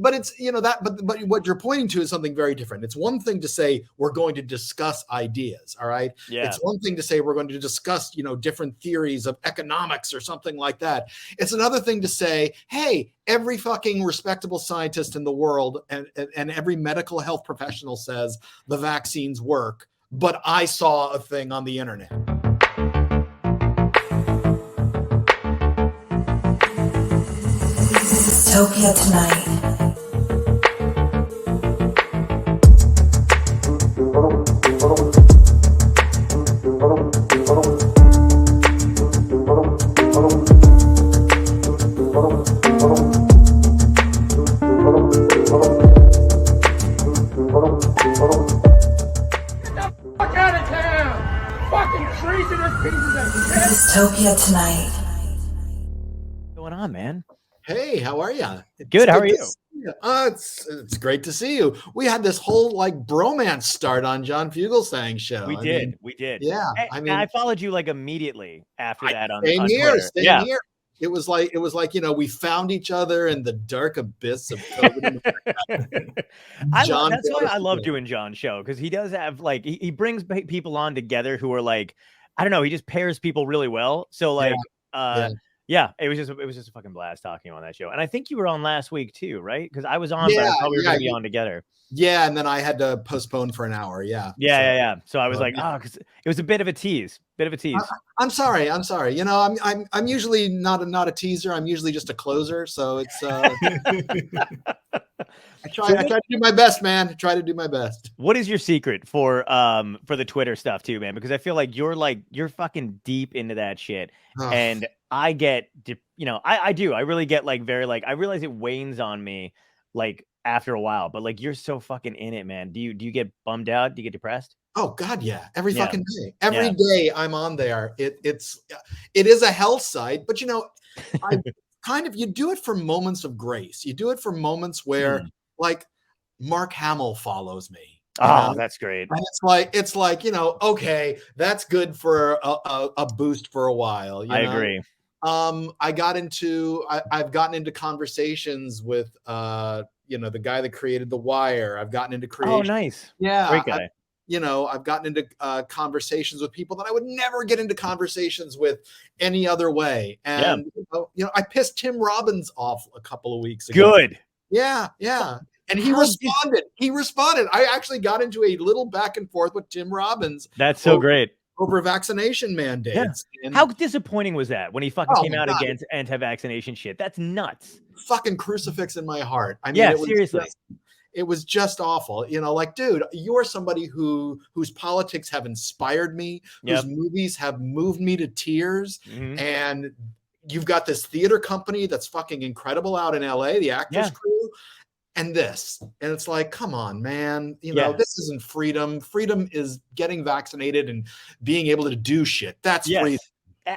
But it's, but what you're pointing to is something very different. It's one thing to say we're going to discuss ideas, all right? Yeah. It's one thing to say we're going to discuss, different theories of economics or something like that. It's another thing to say, hey, every fucking respectable scientist in the world and every medical health professional says the vaccines work, but I saw a thing on the internet. Dystopia tonight. Dystopia tonight. What's going on, man? Hey, how are you? Good. How are you? It's great to see you. We had this whole bromance start on John Fugelsang's show. We did. Yeah. I followed you immediately after that on Same Twitter. Here. It was like we found each other in the dark abyss of COVID. That's why I love doing John's show, because he does have he brings people on together who are I don't know, he just pairs people really well. So yeah, it was just a fucking blast talking on that show. And I think you were on last week too, right? Because I was on, but I thought we were going to be on together. Yeah, and then I had to postpone for an hour. Yeah. So I was because it was a bit of a tease. I'm sorry. I'm usually not a teaser. I'm usually just a closer. So it's. I try to do my best, man. Try to do my best. What is your secret for the Twitter stuff too, man? Because I feel like you're fucking deep into that shit, and I get, I do. I really get I realize it wanes on me after a while, but you're so fucking in it, man. Do you get bummed out? Do you get depressed? Oh God, yeah. Every fucking day. Every day I'm on there. It is a hell site, but you do it for moments of grace. You do it for moments where Mark Hamill follows me. Oh, that's great. And it's like, okay, that's good for a boost for a while. I agree. I've gotten into conversations with the guy that created The Wire. I've gotten into creation. Oh, nice. Yeah. Great guy. I've gotten into conversations with people that I would never get into conversations with any other way. And, I pissed Tim Robbins off a couple of weeks ago. Good. Yeah. And he responded. I actually got into a little back and forth with Tim Robbins. That's so great. Over vaccination mandates. Yeah. And how disappointing was that when he fucking came out against anti-vaccination shit? That's nuts. Fucking crucifix in my heart. I mean, seriously. It was just awful. Dude, you're somebody whose politics have inspired me, whose movies have moved me to tears. Mm-hmm. And you've got this theater company that's fucking incredible out in LA, the Actors Crew. And it's like, come on, man. This isn't freedom. Freedom is getting vaccinated and being able to do shit. That's freedom.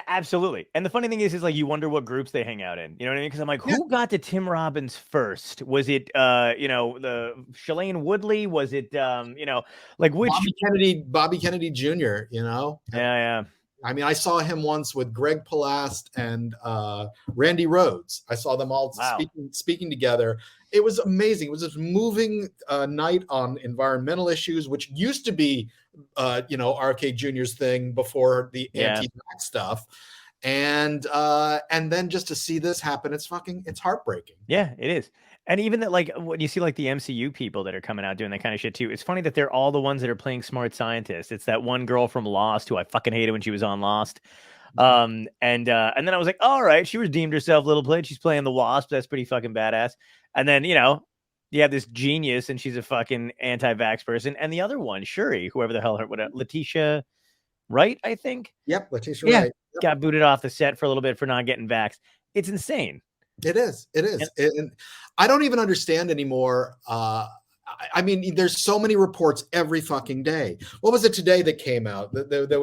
Absolutely. And the funny thing is you wonder what groups they hang out in. You know what I mean? Because I'm like, who got to Tim Robbins first? Was it, the Shailene Woodley? Was it, which Bobby Kennedy Jr., Yeah. I mean, I saw him once with Greg Palast and Randy Rhoads. I saw them all speaking together. It was amazing. It was this moving night on environmental issues, which used to be, RK Jr.'s thing before the anti-vax stuff. And then just to see this happen, it's heartbreaking. Yeah, it is. And even that, when you see the MCU people that are coming out doing that kind of shit too, it's funny that they're all the ones that are playing smart scientists. It's that one girl from Lost who I fucking hated when she was on Lost. And then I was like, all right, she redeemed herself a little bit. She's playing the Wasp. That's pretty fucking badass. And then, you have this genius and she's a fucking anti-vax person. And the other one, Shuri, whoever the hell Letitia Wright, I think. Yep. Letitia Wright. Yep. Got booted off the set for a little bit for not getting vaxxed. It's insane. It is. And I don't even understand anymore. I mean, there's so many reports every fucking day. What was it today that came out? It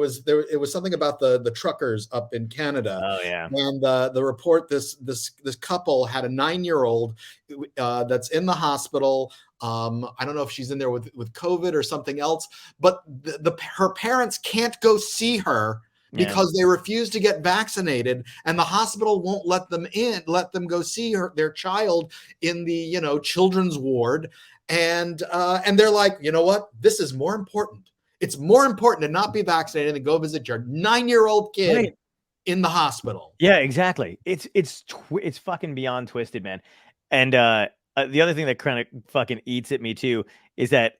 was something about the truckers up in Canada. Oh yeah. And the report, this couple had a 9-year-old that's in the hospital. I don't know if she's in there with COVID or something else, but her parents can't go see her because they refuse to get vaccinated, and the hospital won't let them go see their child in the children's ward, and they're like, you know what, this is more important. It's more important to not be vaccinated than go visit your 9-year-old kid in the hospital. Yeah, exactly. It's fucking beyond twisted, man. And the other thing that kind of fucking eats at me too is that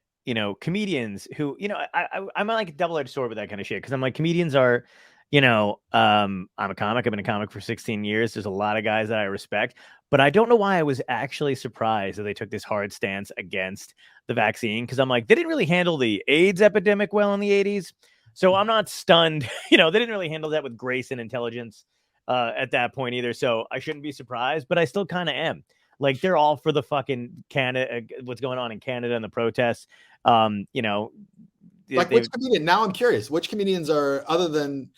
comedians who I'm like a double-edged sword with that kind of shit, because I'm like, comedians are I'm a comic. I've been a comic for 16 years. There's a lot of guys that I respect, but I don't know why I was actually surprised that they took this hard stance against the vaccine, because I'm like, they didn't really handle the AIDS epidemic well in the 80s. So I'm not stunned. They didn't really handle that with grace and intelligence at that point either. So I shouldn't be surprised, but I still kind of am. Like, they're all for the fucking Canada, what's going on in Canada and the protests. Which comedian? Now I'm curious. Which comedians are, other than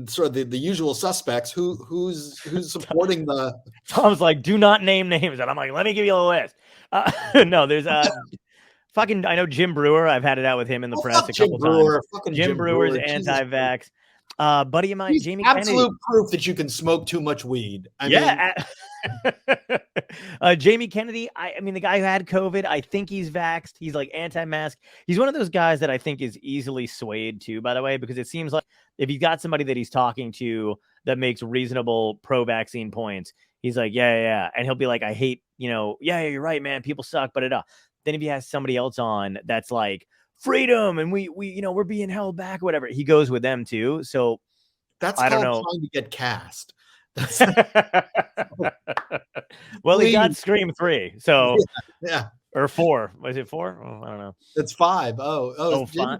sort of the usual suspects, who's supporting the? Tom's like, do not name names, and I'm like, let me give you a list. No, there's fucking, I know Jim Brewer. I've had it out with him in the press a couple times. Jim Brewer's anti-vax. Buddy of mine, Jamie Kennedy. Absolute proof that you can smoke too much weed. Jamie Kennedy, I mean, the guy who had COVID, I think he's vaxxed. He's like anti-mask. He's one of those guys that I think is easily swayed too, by the way, because it seems like if he's got somebody that he's talking to that makes reasonable pro-vaccine points, he's like, yeah. And he'll be like, I hate, yeah, you're right, man. People suck, but then if he has somebody else on that's like, freedom, and we we're being held back or whatever, he goes with them too. So that's I don't know. Trying to get cast. Well, he got Scream 3, so yeah, or 4. Was it 4? Oh, I don't know. It's 5. Oh, 5.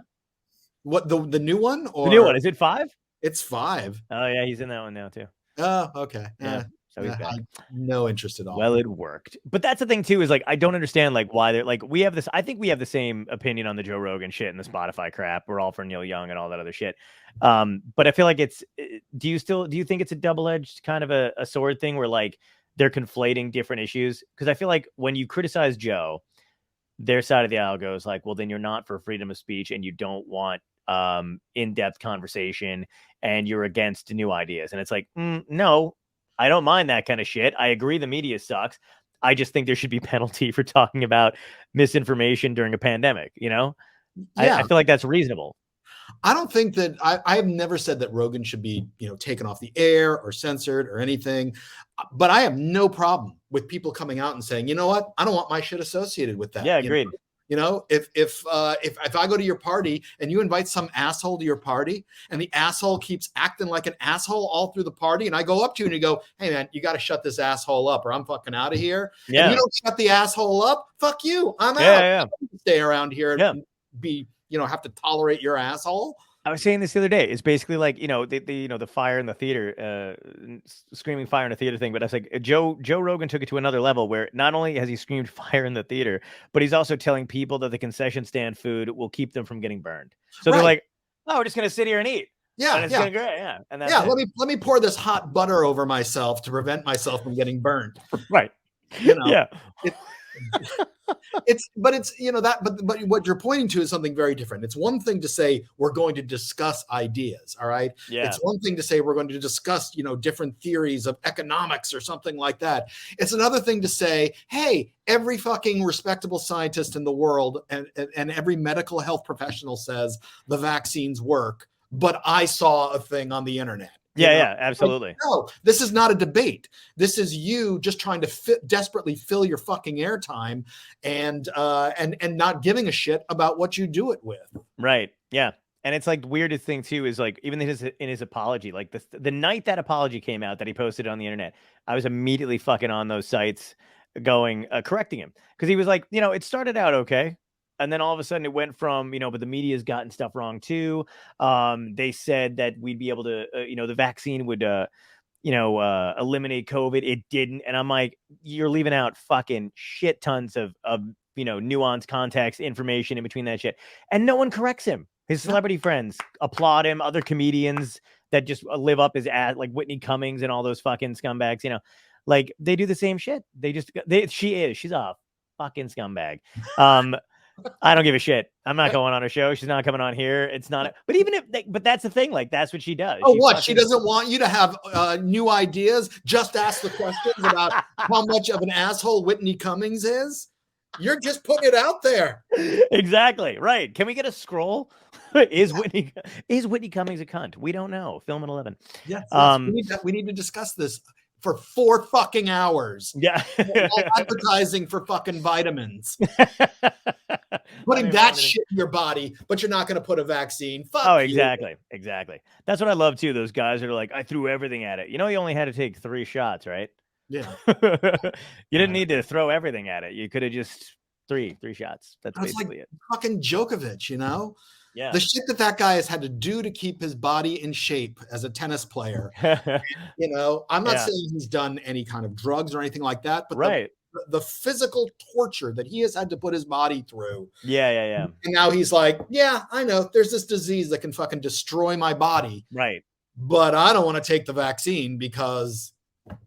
What, the new one? Or the new one? Is it 5? It's 5. Oh yeah, he's in that one now too. Oh, okay. Yeah. So he's back. No interest at all. Well, it worked. But that's the thing too, is like, I don't understand like why they're like, we have this, I think we have the same opinion on the Joe Rogan shit and the Spotify crap. We're all for Neil Young and all that other shit. But I feel like do you think it's a double-edged kind of a sword thing where like they're conflating different issues? Because I feel like when you criticize Joe, their side of the aisle goes like, well, then you're not for freedom of speech and you don't want in-depth conversation and you're against new ideas. And it's like, no, I don't mind that kind of shit. I agree the media sucks. I just think there should be penalty for talking about misinformation during a pandemic, Yeah. I feel like that's reasonable. I don't think that I have never said that Rogan should be, taken off the air or censored or anything, but I have no problem with people coming out and saying, you know what? I don't want my shit associated with that. Yeah, agreed. If I go to your party and you invite some asshole to your party and the asshole keeps acting like an asshole all through the party, and I go up to you and you go, hey man, you got to shut this asshole up or I'm fucking out of here. Yeah. And you don't shut the asshole up, fuck you. I'm out. Yeah. Stay around here and be, have to tolerate your asshole. I was saying this the other day. It's basically like, the fire in the theater, screaming fire in the theater thing. But I was like, Joe Rogan took it to another level where not only has he screamed fire in the theater, but he's also telling people that the concession stand food will keep them from getting burned. So they're like, oh, we're just going to sit here and eat. Yeah. And it's gonna great. Yeah. And that's let me pour this hot butter over myself to prevent myself from getting burned. Right. Yeah. But what you're pointing to is something very different. It's one thing to say we're going to discuss ideas, all right? Yeah. It's one thing to say we're going to discuss, different theories of economics or something like that. It's another thing to say, hey, every fucking respectable scientist in the world and every medical health professional says the vaccines work, but I saw a thing on the internet. Yeah, absolutely. Like, no, this is not a debate. This is you just trying to desperately fill your fucking airtime and not giving a shit about what you do it with. Right. Yeah. And it's like the weirdest thing too is like even in his apology, like the night that apology came out that he posted on the internet, I was immediately fucking on those sites going correcting him because he was like, it started out okay. And then all of a sudden it went from, but the media's gotten stuff wrong too. They said that we'd be able to, the vaccine would, eliminate COVID. It didn't. And I'm like, you're leaving out fucking shit tons of nuanced context, information in between that shit. And no one corrects him. His celebrity friends applaud him. Other comedians that just live up his ass, like Whitney Cummings and all those fucking scumbags, like they do the same shit. She's a fucking scumbag. I don't give a shit. I'm not going on her show. She's not coming on here. It's not. But even if, but that's the thing. Like, that's what she does. Oh, what? She doesn't want you to have new ideas. Just ask the questions about how much of an asshole Whitney Cummings is. You're just putting it out there. Exactly. Right. Can we get a scroll? Is Whitney Cummings a cunt? We don't know. Film at 11. Yes. We need to discuss this for 4 fucking hours. Yeah. Advertising for fucking vitamins. Putting that shit in your body, but you're not going to put a vaccine. Fuck you. Exactly. Exactly. That's what I love too. Those guys that are like, I threw everything at it. You know, you only had to take 3 shots, right? Yeah. You didn't need to throw everything at it. You could have just three shots. That's basically like it. Fucking Djokovic, you know? Yeah. The shit that guy has had to do to keep his body in shape as a tennis player. You know, I'm not saying he's done any kind of drugs or anything like that, but the physical torture that he has had to put his body through. Yeah. And now he's like, yeah, I know there's this disease that can fucking destroy my body. Right. But I don't want to take the vaccine because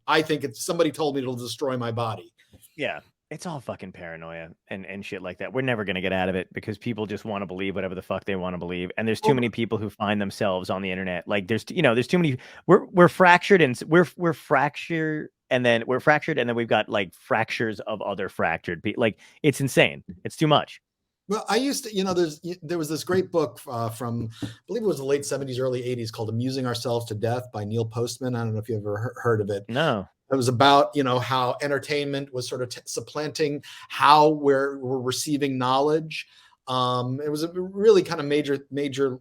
I think somebody told me it'll destroy my body. Yeah. It's all fucking paranoia and shit like that. We're never going to get out of it because people just want to believe whatever the fuck they want to believe. And there's too many people who find themselves on the internet. Like there's too many, we're fractured and we're fractured and then we've got like fractures of other fractured people. Like it's insane. It's too much. Well, I used to, there was this great book from, I believe it was the late 70s, early 80s called Amusing Ourselves to Death by Neil Postman. I don't know if you ever heard of it. No. It was about, how entertainment was sort of supplanting how we're receiving knowledge. It was a really kind of major,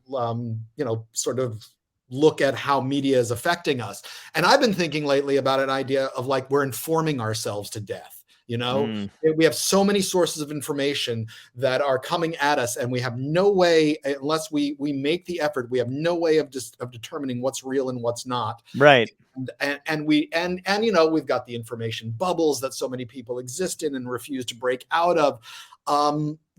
sort of look at how media is affecting us. And I've been thinking lately about an idea of like, we're informing ourselves to death. We have so many sources of information that are coming at us, and we have no way, unless we make the effort, we have no way of determining what's real and what's not. Right. And we've got the information bubbles that so many people exist in and refuse to break out of.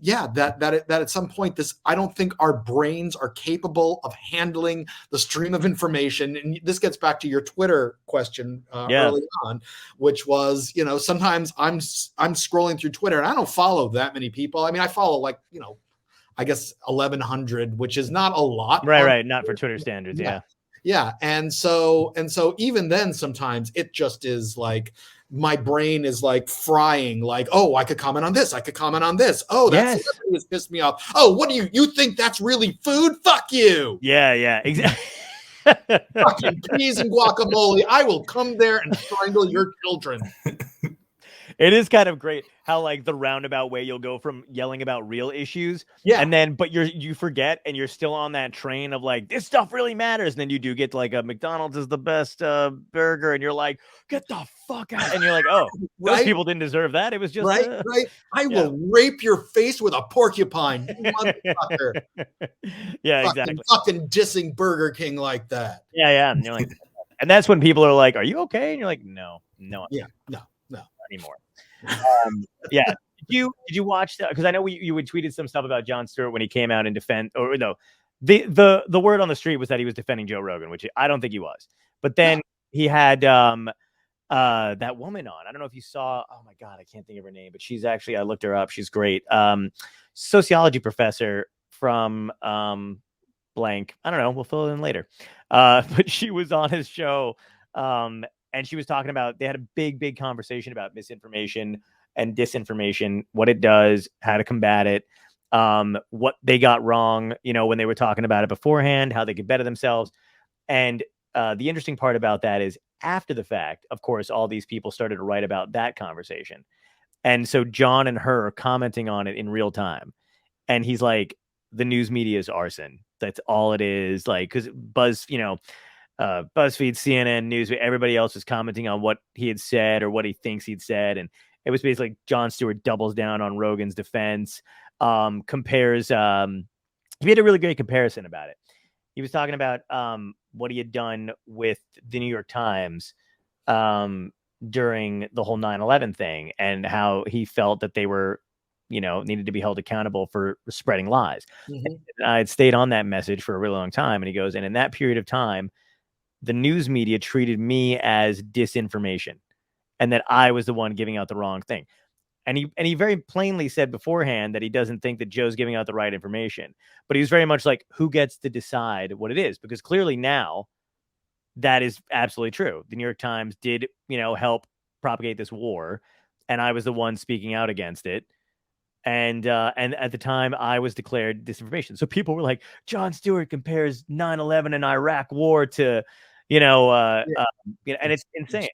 That at some point, I don't think our brains are capable of handling the stream of information. And this gets back to your Twitter question early on, which was, sometimes I'm scrolling through Twitter and I don't follow that many people. I mean, I follow I guess 1,100, which is not a lot. Right. Not for Twitter standards. Yeah. Yeah. And so even then, sometimes it just is like, my brain is like frying, like, oh, I could comment on this. I could comment on this. Oh, that's has pissed me off. Oh, what do you think that's really food? Fuck you. Yeah, exactly. Fucking peas and guacamole. I will come there and strangle your children. It is kind of great how like the roundabout way you'll go from yelling about real issues, and then but you forget and you're still on that train of like this stuff really matters, and then you do get like a McDonald's is the best burger, and you're like, get the fuck out, and you're like, oh, those people didn't deserve that. It was just right. I will rape your face with a porcupine, you motherfucker. Exactly. Fucking dissing Burger King like that. Yeah, and you're like, and that's when people are like, are you okay? And you're like, no, no anymore. Did you watch that? Because I know you had tweeted some stuff about Jon Stewart when he came out and defend, or no, the word on the street was that he was defending Joe Rogan, which I don't think he was. But then he had that woman on. I don't know if you saw. Oh my god, I can't think of her name, but she's actually, I looked her up. She's great. Sociology professor from blank. I don't know. We'll fill it in later. But she was on his show. And she was talking about, they had a big conversation about misinformation and disinformation, what it does, how to combat it, what they got wrong, when they were talking about it beforehand, how they could better themselves. And the interesting part about that is after the fact, of course, all these people started to write about that conversation. And so John and her are commenting on it in real time. And he's like, the news media is arson. That's all it is. Like, because BuzzFeed, CNN, News, everybody else was commenting on what he had said or what he thinks he'd said. And it was basically like Jon Stewart doubles down on Rogan's defense, compares. He had a really great comparison about it. He was talking about what he had done with the New York Times during the whole 9/11 thing and how he felt that they were, needed to be held accountable for spreading lies. Mm-hmm. I had stayed on that message for a really long time. And he goes, and in that period of time, the news media treated me as disinformation and that I was the one giving out the wrong thing. And he very plainly said beforehand that he doesn't think that Joe's giving out the right information. But he was very much like, who gets to decide what it is? Because clearly now that is absolutely true. The New York Times did, help propagate this war, and I was the one speaking out against it. And at the time, I was declared disinformation. So people were like, Jon Stewart compares 9/11 and Iraq war to, and it's insane.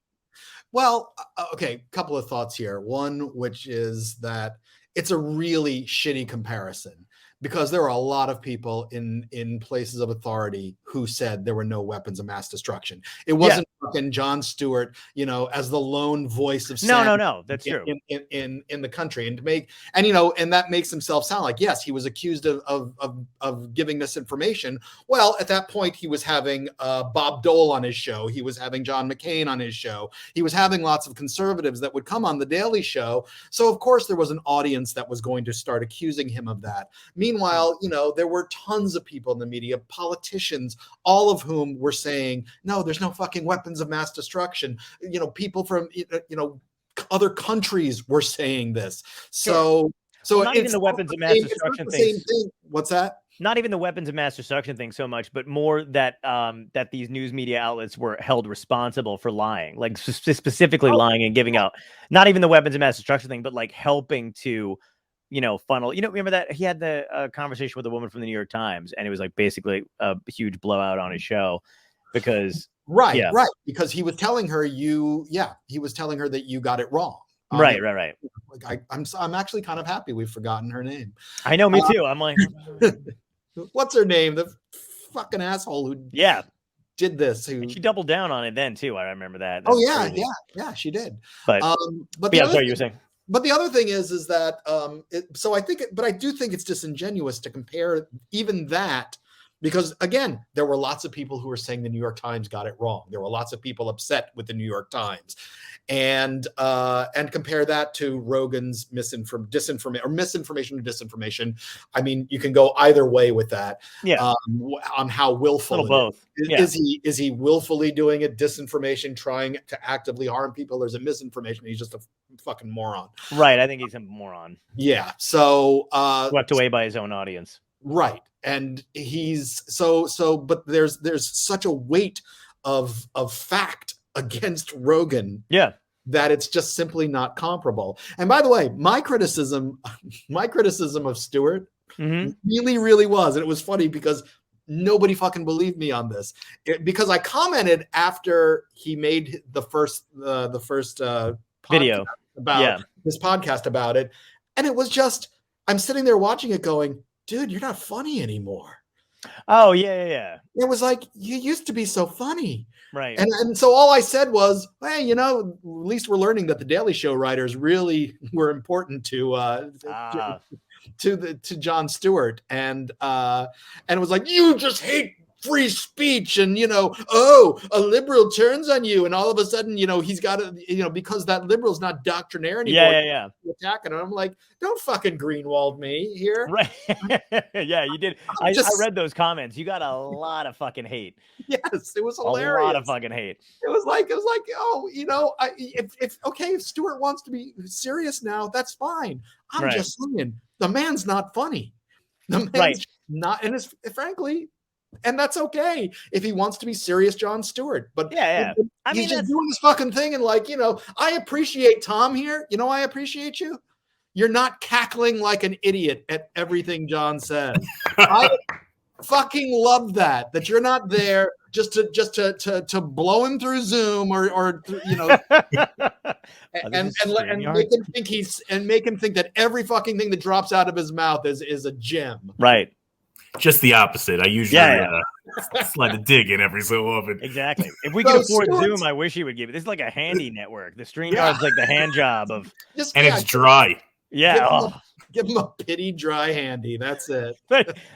Well, okay, couple of thoughts here. One, which is that it's a really shitty comparison, because there are a lot of people in places of authority who said there were no weapons of mass destruction. It wasn't fucking Jon Stewart, as the lone voice of no, that's true in the country, and that makes himself sound like, yes, he was accused of giving misinformation. Well, at that point, he was having Bob Dole on his show. He was having John McCain on his show. He was having lots of conservatives that would come on the Daily Show. So of course there was an audience that was going to start accusing him of that. Meanwhile, there were tons of people in the media, politicians, all of whom were saying, no, there's no fucking weapons of mass destruction. People from, other countries were saying this. So not even the weapons of mass destruction thing. What's that? Not even the weapons of mass destruction thing so much, but more that that these news media outlets were held responsible for lying, like specifically lying and giving out. Not even the weapons of mass destruction thing, but like helping to, funnel. Remember that he had the conversation with a woman from the New York Times, and it was like basically a huge blowout on his show because right, because he was telling her that you got it wrong. Right. Like I'm actually kind of happy we've forgotten her name. I know, me too. I'm like, what's her name? The fucking asshole who did this. She doubled down on it then too. I remember that. Oh yeah, she did. But sorry, you were saying. But the other thing is that I do think it's disingenuous to compare even that, because again, there were lots of people who were saying the New York Times got it wrong. There were lots of people upset with the New York Times, and compare that to Rogan's misinformation to disinformation. I mean, you can go either way with that. Yeah. On how willful both. Is he willfully doing it, disinformation, trying to actively harm people, or is it misinformation? He's just a fucking moron. Right. I think he's a moron. Yeah. So swept away by his own audience. Right. And he's but there's such a weight of fact against Rogan. Yeah. That it's just simply not comparable. And by the way, my criticism of Stewart really, really was, and it was funny because nobody fucking believed me on this, because I commented after he made the first video about this podcast about it, and it was just, I'm sitting there watching it going, dude, you're not funny anymore. Oh yeah. It was like, you used to be so funny. Right. And so all I said was, hey, at least we're learning that the Daily Show writers really were important to Jon Stewart. And it was like, you just hate free speech, and a liberal turns on you, and all of a sudden he's got to because that liberal's not doctrinaire anymore, attacking him. I'm like, don't fucking Greenwald me here. Right. Yeah, you did. I read those comments. You got a lot of fucking hate. Yes, it was hilarious. A lot of fucking hate. It was like oh, if Stewart wants to be serious now, that's fine. I'm just saying, the man's not funny. The man's not, and it's frankly. And that's okay if he wants to be serious, Jon Stewart. But he's just doing this fucking thing, and I appreciate Tom here. I appreciate you. You're not cackling like an idiot at everything Jon says. I fucking love that you're not there just to blow him through Zoom or and make him think that every fucking thing that drops out of his mouth is a gem. Right. Just the opposite. I usually slide a dig in every so often. Exactly. If we could afford Zoom, I wish he would give it. This is like a handy network. The StreamYard's like the hand job of, it's dry. Yeah. Give him a pity dry handy. That's it.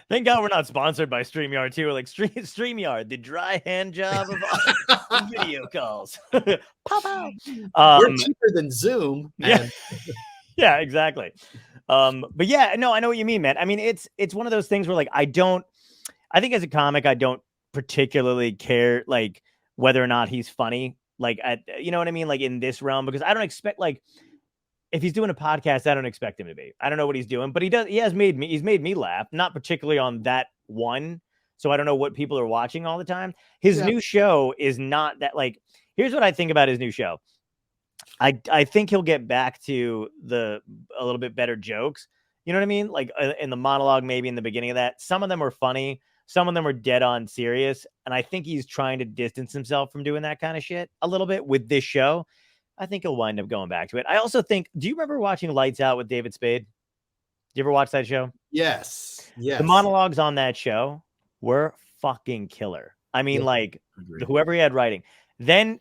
Thank God we're not sponsored by StreamYard too. Like StreamYard, the dry hand job of video calls. Pop out. We're cheaper than Zoom. Yeah, exactly. But yeah, no, I know what you mean, man. I mean, it's one of those things where like I think as a comic, I don't particularly care like whether or not he's funny. Like you know what I mean? Like in this realm, because I don't expect like if he's doing a podcast, I don't expect him to be. I don't know what he's doing, but he's made me laugh, not particularly on that one. So I don't know what people are watching all the time. His new show is not that, like, here's what I think about his new show. I think he'll get back to a little bit better jokes. You know what I mean? Like in the monologue, maybe in the beginning of that, some of them were funny. Some of them were dead on serious. And I think he's trying to distance himself from doing that kind of shit a little bit with this show. I think he'll wind up going back to it. I also think, do you remember watching Lights Out with David Spade? Did you ever watch that show? Yes. The monologues on that show were fucking killer. I mean, whoever he had writing. Then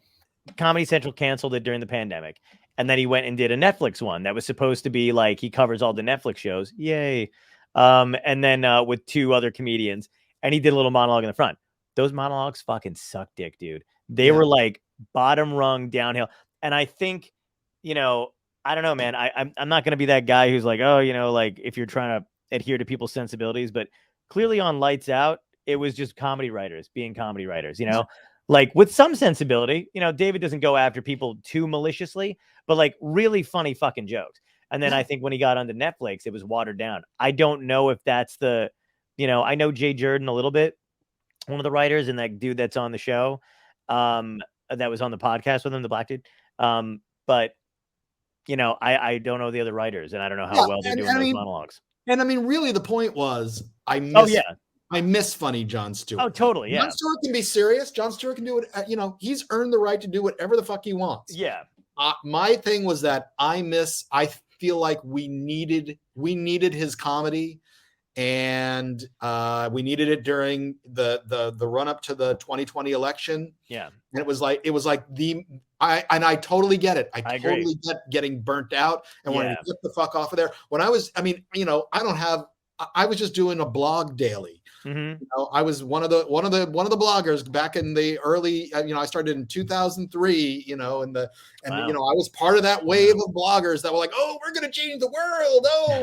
Comedy Central canceled it during the pandemic. And then he went and did a Netflix one that was supposed to be like, he covers all the Netflix shows. Yay. And then with 2 other comedians. And he did a little monologue in the front. Those monologues fucking suck dick, dude. They were like bottom rung downhill. And I think, I don't know, man. I'm not going to be that guy who's like, oh, like if you're trying to adhere to people's sensibilities. But clearly on Lights Out, it was just comedy writers being comedy writers, like with some sensibility. David doesn't go after people too maliciously, but like really funny fucking jokes. And then I think when he got onto Netflix, it was watered down. I don't know if that's I know Jay Jordan a little bit, one of the writers, and that dude that's on the show, that was on the podcast with him, the black dude. But I don't know the other writers, and I don't know how well they're doing those monologues. And I mean, really, the point was, I miss funny Jon Stewart. Oh, totally. Yeah. Jon Stewart can be serious. Jon Stewart can do it. He's earned the right to do whatever the fuck he wants. Yeah. My thing was that I feel like we needed his comedy, and we needed it during the run up to the 2020 election. Yeah. And it was like I totally get it. I totally get getting burnt out and wanting to get the fuck off of there. When I was I was just doing a blog daily. Mm-hmm. I was one of the bloggers back in the early. I started in 2003. Wow. I was part of that wave of bloggers that were like, "Oh, we're gonna change the world. Oh,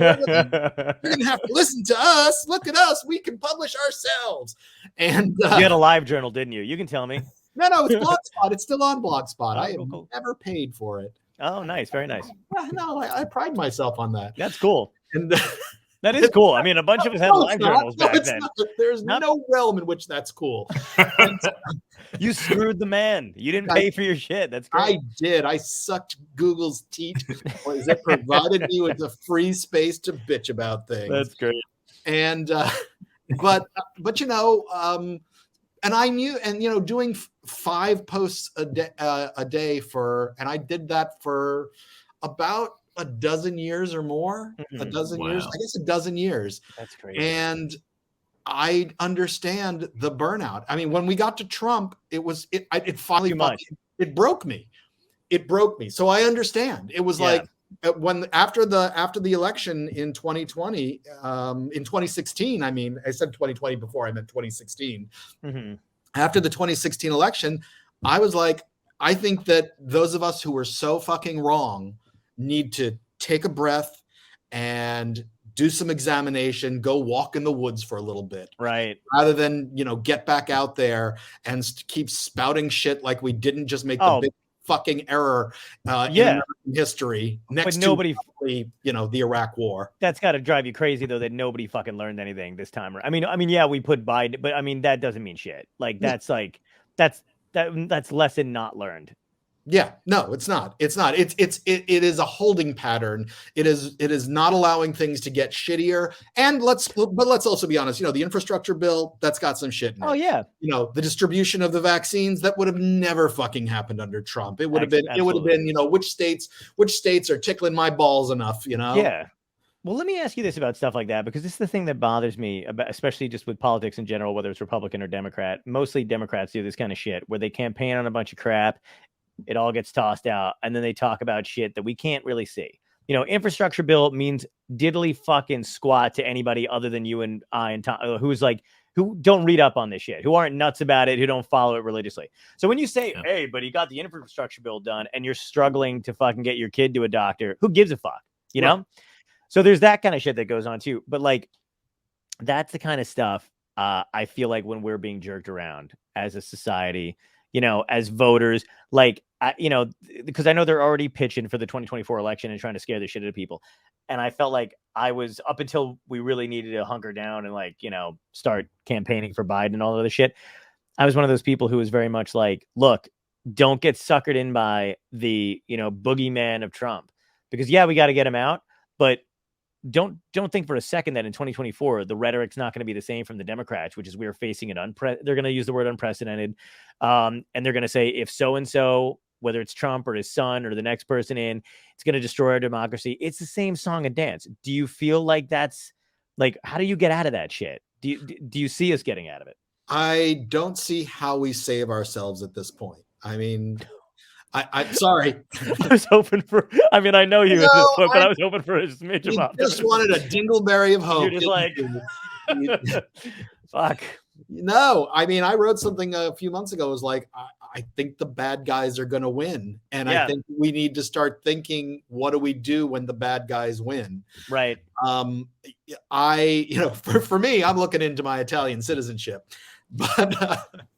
you're gonna have to listen to us. Look at us. We can publish ourselves." And you had a live journal, didn't you? You can tell me. No, it's Blogspot. It's still on Blogspot. I have never paid for it. Oh, nice, very nice. No, I pride myself on that. That's cool. And that is cool. I mean, a bunch of us had live journals back then. There's no realm in which that's cool. You screwed the man. You didn't pay for your shit. That's great. I did. I sucked Google's teeth. It provided me with a free space to bitch about things. That's great. And but and I knew, and doing 5 posts a day and I did that for about a dozen years or more. A dozen years, I guess a dozen years. That's great. And I understand the burnout. I mean, when we got to Trump, it finally it broke me. It broke me. So I understand. It was like when after the election in 2020, in 2016. I mean, I said 2020 before, I meant 2016. Mm-hmm. After the 2016 election, I was like, I think that those of us who were so fucking wrong need to take a breath and do some examination, go walk in the woods for a little bit. Right. Rather than, get back out there and keep spouting shit like we didn't just make the big fucking error in American history next to the Iraq war. That's got to drive you crazy, though, that nobody fucking learned anything this time. I mean, yeah, we put Biden, but I mean, that doesn't mean shit. Like, that's lesson not learned. Yeah, no, it's not. It is a holding pattern. It is not allowing things to get shittier. And let's also be honest, the infrastructure bill, that's got some shit in it. Oh yeah. The distribution of the vaccines, that would have never fucking happened under Trump. It would have been, which states are tickling my balls enough, Yeah. Well, let me ask you this about stuff like that, because this is the thing that bothers me, especially just with politics in general, whether it's Republican or Democrat. Mostly Democrats do this kind of shit where they campaign on a bunch of crap. It all gets tossed out, and then they talk about shit that we can't really see. Infrastructure bill means diddly fucking squat to anybody other than you and I and Tom, who don't read up on this shit, who aren't nuts about it, who don't follow it religiously. So when you say, hey, but he got the infrastructure bill done, and you're struggling to fucking get your kid to a doctor, who gives a fuck, know? So there's that kind of shit that goes on too. But like, that's the kind of stuff I feel like when we're being jerked around as a society, as voters, like, because I know they're already pitching for the 2024 election and trying to scare the shit out of people. And I felt like I was, up until we really needed to hunker down and like, start campaigning for Biden and all of this shit, I was one of those people who was very much like, look, don't get suckered in by the, boogeyman of Trump, because we got to get him out, but don't think for a second that in 2024 the rhetoric's not going to be the same from the Democrats, which is we're facing they're going to use the word unprecedented, and they're going to say if so and so, whether it's Trump or his son or the next person in, it's going to destroy our democracy. It's the same song and dance. Do you feel like that's like, how do you get out of that shit? Do you see us getting out of it? I don't see how we save ourselves at this point. I mean, I'm sorry. I was hoping for, I know you at this point, but I was hoping for a smidge of optimism. Just wanted a dingleberry of hope. You're just like, fuck. No, I wrote something a few months ago. It was like, I think the bad guys are going to win. And I think we need to start thinking, what do we do when the bad guys win? Right. For me, I'm looking into my Italian citizenship. But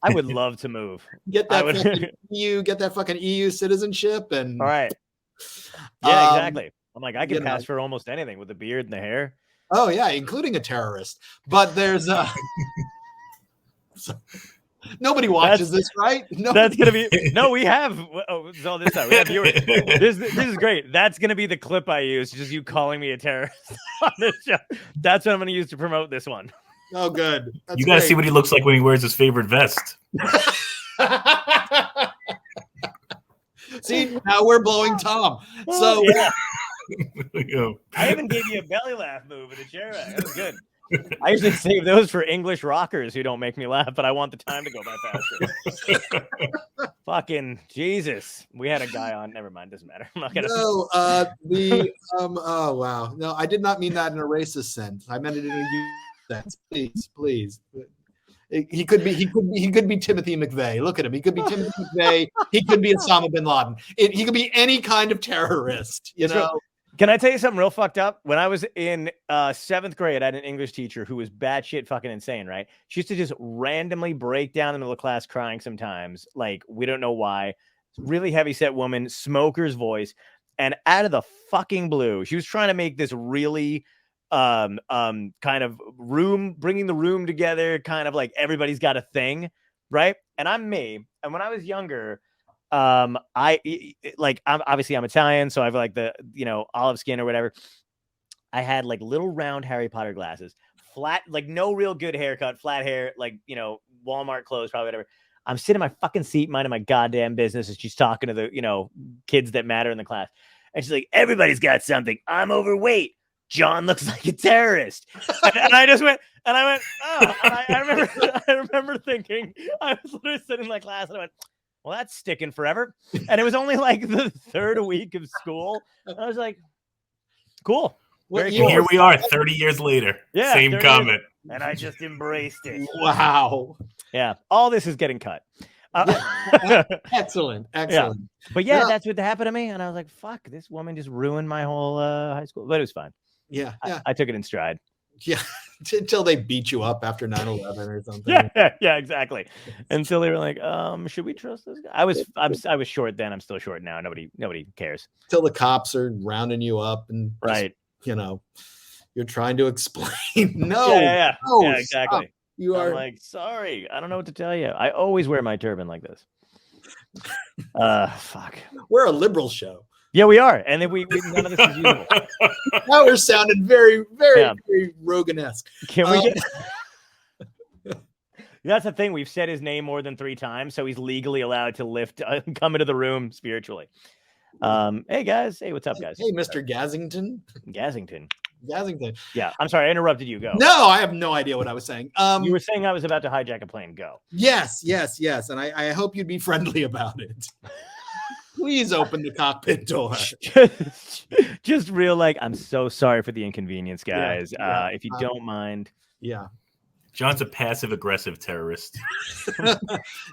I would love to move. Get that fucking EU citizenship, and all right. Yeah, exactly. I'm like, I can pass for almost anything with the beard and the hair. Oh yeah, including a terrorist. But there's nobody watches this, right? That's gonna be we have this time. We have viewers. This is great. That's gonna be the clip I use, just you calling me a terrorist on this show. That's what I'm gonna use to promote this one. Oh, good. That's you got to see what he looks like when he wears his favorite vest. See, now we're blowing Tom. So I even gave you a belly laugh move in the chair. That was good. I usually save those for English rockers who don't make me laugh, but I want the time to go by faster. Fucking Jesus. We had a guy on. Never mind. Doesn't matter. I'm not gonna. No, oh wow. No, I did not mean that in a racist sense. I meant it in a sense. Please. He could be Timothy McVeigh. Look at him. He could be Timothy McVeigh. He could be Osama bin Laden. He could be any kind of terrorist. Can I tell you something real fucked up? When I was in 7th grade, I had an English teacher who was batshit fucking insane, right? She used to just randomly break down in the middle of class crying sometimes. Like, we don't know why. Really heavy-set woman, smoker's voice. And out of the fucking blue, she was trying to make this really kind of bringing the room together, kind of like everybody's got a thing, right? And I'm me. And when I was younger, I'm Italian, so I have like the olive skin or whatever. I had like little round Harry Potter glasses, flat, like no real good haircut, flat hair, like Walmart clothes, probably whatever. I'm sitting in my fucking seat, minding my goddamn business, and she's talking to the kids that matter in the class, and she's like, "Everybody's got something. I'm overweight. John looks like a terrorist." And I just went, and I went, oh, and I remember thinking, I was literally sitting in my class, and I went, well, that's sticking forever. And it was only like the 3rd week of school. And I was like, cool. Cool. Here we are 30 years later. Yeah, same comment. And I just embraced it. Wow. Yeah. All this is getting cut. Excellent. Yeah. But that's what happened to me. And I was like, fuck, this woman just ruined my whole high school. But it was fine. Yeah. I took it in stride. Yeah, until they beat you up after 9/11 or something. Yeah, exactly. Until they were like, should we trust this guy? I was short then. I'm still short now. Nobody cares. Till the cops are rounding you up and right. You're trying to explain. No, yeah, exactly. Stop. I'm like, sorry, I don't know what to tell you. I always wear my turban like this. Fuck. We're a liberal show. Yeah, we are, and then we none of this is usable. Now we're sounding very, very, very Rogan-esque. Can we get? That's the thing. We've said his name more than 3 times, so he's legally allowed to come into the room spiritually. Hey guys. Hey, what's up, guys? Hey, Mr. Gazington. Gazington. Yeah, I'm sorry, I interrupted you. Go. No, I have no idea what I was saying. You were saying I was about to hijack a plane. Go. Yes, and I hope you'd be friendly about it. Please open the cockpit door. Just real like, I'm so sorry for the inconvenience, guys. If you don't mind. Yeah. John's a passive-aggressive terrorist.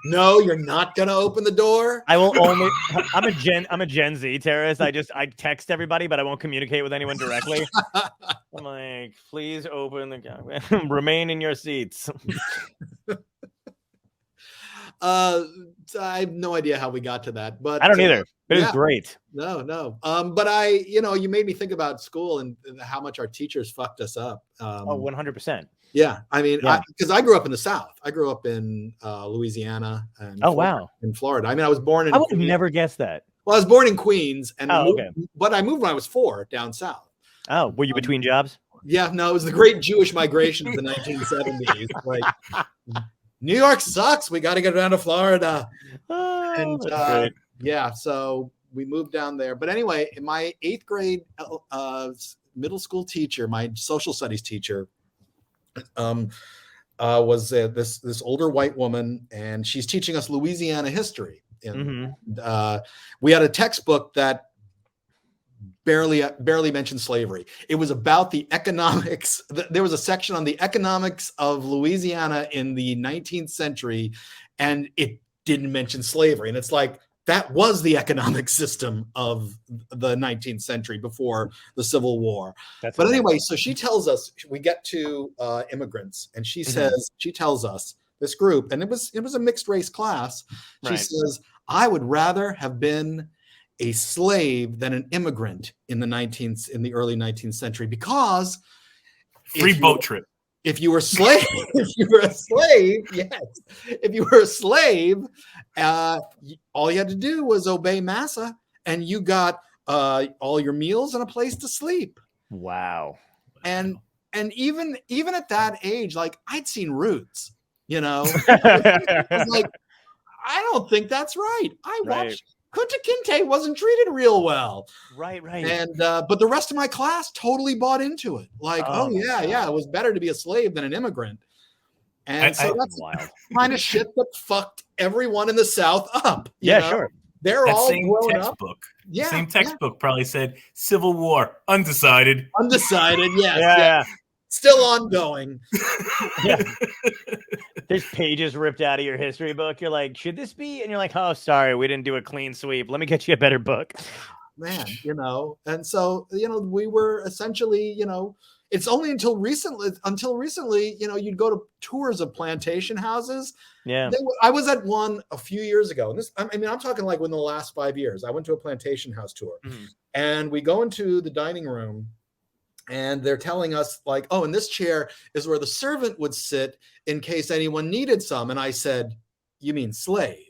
No, you're not gonna open the door. I will only. I'm a Gen Z terrorist. I text everybody, but I won't communicate with anyone directly. I'm like, please open the. Remain in your seats. I have no idea how we got to that, but I don't either. But it's great. No. But you made me think about school and how much our teachers fucked us up. 100%. Yeah, I mean, because I grew up in the South. I grew up in Louisiana and in Florida. I mean, I was born in. I would have never guessed that. Well, I was born in Queens, and okay. But I moved when I was 4 down south. Oh, were you between jobs? Yeah, no, it was the great Jewish migration of the 1970s. Like, New York sucks. We got to get down to Florida. So we moved down there. But anyway, my 8th grade middle school teacher, my social studies teacher, was this older white woman, and she's teaching us Louisiana history. And we had a textbook that barely mentioned slavery. It was about the economics. There was a section on the economics of Louisiana in the 19th century, and it didn't mention slavery. And it's like, that was the economic system of the 19th century before the Civil War. But anyway, so she tells us, we get to immigrants, and she says, she tells us, this group, and it was a mixed race class. She says, I would rather have been a slave than an immigrant in the early 19th century, because free boat trip. If you were a slave, all you had to do was obey massa, and you got all your meals and a place to sleep. Wow. And even at that age, like, I'd seen Roots, It was like, I don't think that's right. I watched Kunta Kinte wasn't treated real well. Right. And but the rest of my class totally bought into it. Like, it was better to be a slave than an immigrant. And so that's wild kind of shit that fucked everyone in the South up. Sure. They're all grown textbook. up. Yeah. Same textbook probably said Civil War, undecided. Yes. Still ongoing. There's pages ripped out of your history book. You're like, should this be? And you're like, oh, sorry, we didn't do a clean sweep. Let me get you a better book. Man, and so, we were essentially, it's only until recently, you'd go to tours of plantation houses. Yeah. I was at one a few years ago. And I'm talking like within the last 5 years. I went to a plantation house tour, and we go into the dining room, and they're telling us, like, oh, and this chair is where the servant would sit in case anyone needed some. And I said, you mean slave?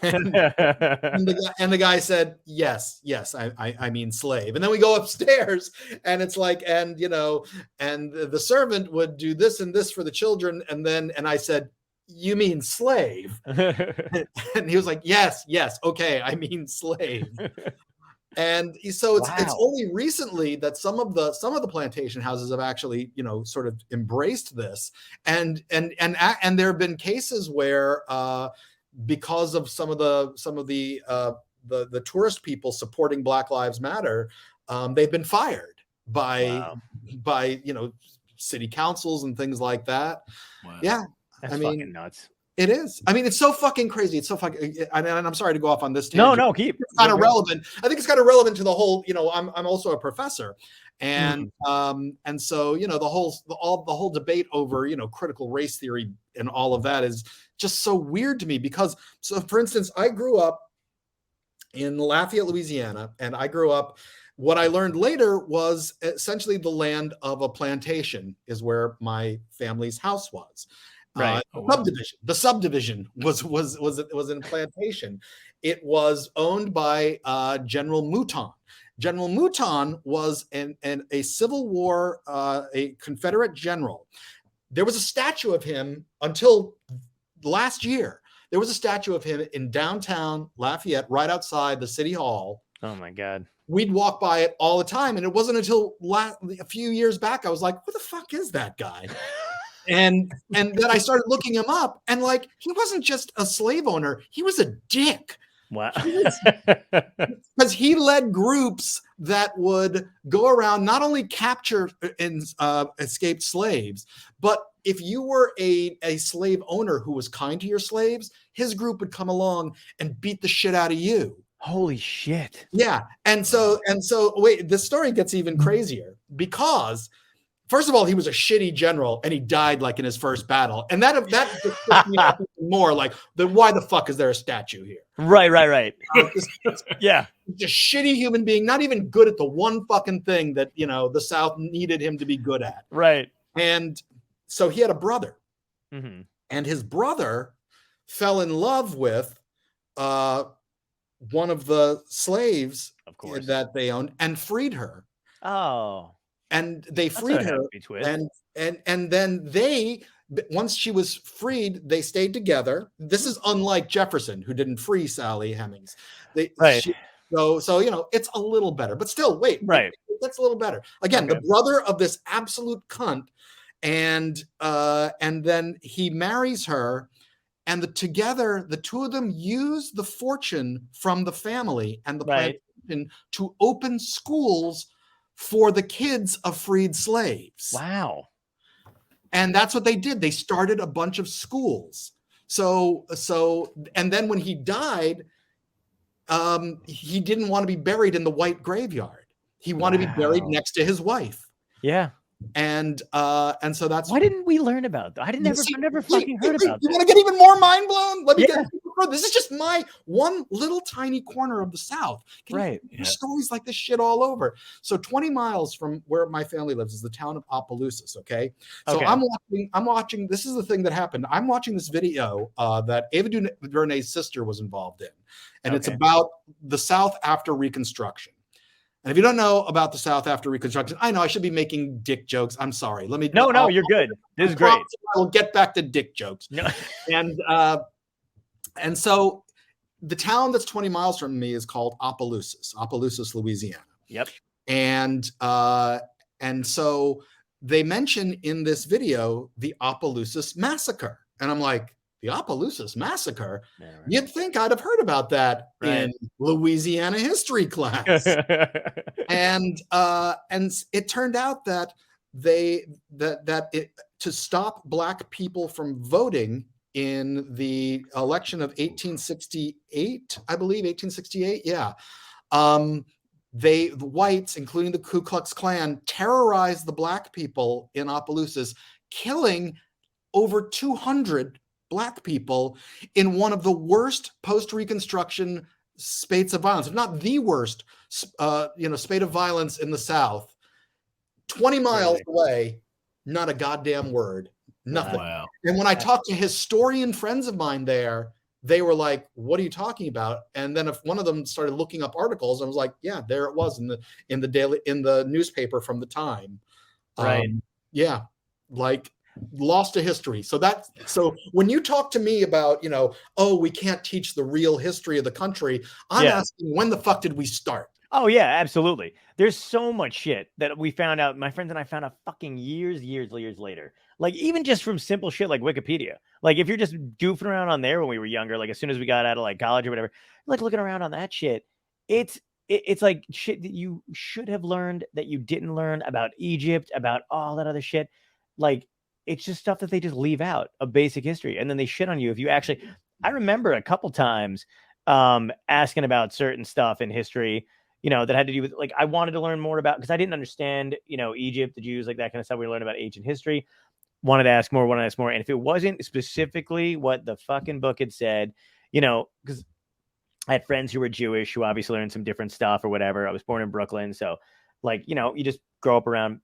and the guy said, yes, I mean slave. And then we go upstairs, and it's like, and the servant would do this and this for the children. And I said, you mean slave? And he was like, yes, okay, I mean slave. And so it's only recently that some of the plantation houses have actually, sort of embraced this. And there have been cases where because of some of the tourist people supporting Black Lives Matter, they've been fired by city councils and things like that. Wow. Yeah. That's fucking nuts. It is. I mean, it's so fucking crazy. It's so fucking. And I'm sorry to go off on this tangent. No, keep. It's kind of relevant. I think it's kind of relevant to the whole. I'm also a professor, and so the whole debate over critical race theory and all of that is just so weird to me, because for instance, I grew up in Lafayette, Louisiana, and I grew up. What I learned later was essentially the land of a plantation is where my family's house was. Right. The subdivision was in a plantation. It was owned by General Mouton. General Mouton was a Civil War, a Confederate general. There was a statue of him until last year. There was a statue of him in downtown Lafayette, right outside the city hall. Oh my God. We'd walk by it all the time, and it wasn't until a few years back I was like, "Who the fuck is that guy?" And then I started looking him up, and like, he wasn't just a slave owner, he was a dick. Wow. Because he led groups that would go around, not only capture and escaped slaves, but if you were a slave owner who was kind to your slaves, his group would come along and beat the shit out of you. Holy shit. Yeah. And so wait, the story gets even crazier, because First of all, he was a shitty general, and he died like in his first battle, and that pissed me off even more. Like, then why the fuck is there a statue here? Right. Yeah, just shitty human being, not even good at the one fucking thing that the South needed him to be good at. Right. And so he had a brother, and his brother fell in love with one of the slaves, of course, that they owned, and freed her. Oh. And they freed her, and then once she was freed, they stayed together. This is unlike Jefferson, who didn't free Sally Hemings. So it's a little better, but still, that's a little better. Again, the brother of this absolute cunt, and then he marries her, and together the two of them use the fortune from the family and the plantation to open schools for the kids of freed slaves. Wow. And that's what they did. They started a bunch of schools. So, and then when he died, he didn't want to be buried in the white graveyard. He wanted to be buried next to his wife. Yeah. And so that's why didn't we learn about that? I never fucking heard about that. You want to get even more mind blown? Let me get this is just my one little tiny corner of the South. There's stories like this shit all over. So 20 miles from where my family lives is the town of Opelousas. Okay. So I'm watching. This is the thing that happened. I'm watching this video that Ava DuVernay's sister was involved in, and it's about the South after Reconstruction. And if you don't know about the South after Reconstruction, I know I should be making dick jokes. I'm sorry. Let me. No, you're good. This is great. I'll get back to dick jokes. No. And so the town that's 20 miles from me is called Opelousas, Louisiana. Yep. And so they mention in this video the Opelousas massacre, and I'm like, the Opelousas massacre? Yeah, right. You'd think I'd have heard about that in Louisiana history class. And it turned out that to stop Black people from voting in the election of 1868, I believe, 1868, yeah. The whites, including the Ku Klux Klan, terrorized the Black people in Opelousas, killing over 200 Black people in one of the worst post-Reconstruction spates of violence, if not the worst, spate of violence in the South. 20 miles away, not a goddamn word, nothing. Wow. And when I talked to historian friends of mine there, they were like, "What are you talking about?" And then if one of them started looking up articles, I was like, "Yeah, there it was in the newspaper from the time." Right. Like lost to history. So when you talk to me about, we can't teach the real history of the country, I'm asking, when the fuck did we start? Oh yeah, absolutely. There's so much shit that we found out. My friends and I found out fucking years later. Like even just from simple shit like Wikipedia. Like if you're just goofing around on there when we were younger, like as soon as we got out of like college or whatever, like looking around on that shit, it's like shit that you should have learned that you didn't learn about Egypt, about all that other shit. Like it's just stuff that they just leave out of basic history, and then they shit on you if you actually. I remember a couple times asking about certain stuff in history, that had to do with, like, I wanted to learn more about, because I didn't understand, Egypt, the Jews, like that kind of stuff. We learned about ancient history. Wanted to ask more. And if it wasn't specifically what the fucking book had said, because I had friends who were Jewish who obviously learned some different stuff or whatever. I was born in Brooklyn, so like, you just grow up around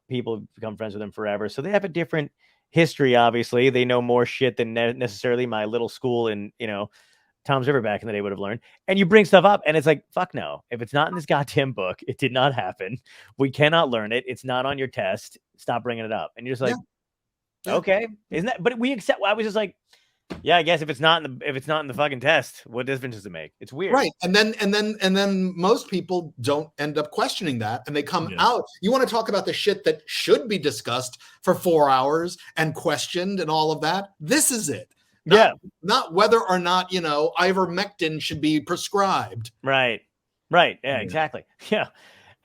people, become friends with them forever. So they have a different history, obviously. They know more shit than necessarily my little school in, Tom's River back in the day would have learned. And you bring stuff up and it's like, fuck no. If it's not in this goddamn book, it did not happen. We cannot learn it. It's not on your test. Stop bringing it up. And you're just like, okay. Isn't that, but we accept. I was just like, yeah, I guess if it's not in the fucking test, what difference does it make? It's weird. Right. And then most people don't end up questioning that, and they come out. You want to talk about the shit that should be discussed for 4 hours and questioned and all of that. This is it. Not whether or not, ivermectin should be prescribed. Right. Yeah, exactly. Yeah.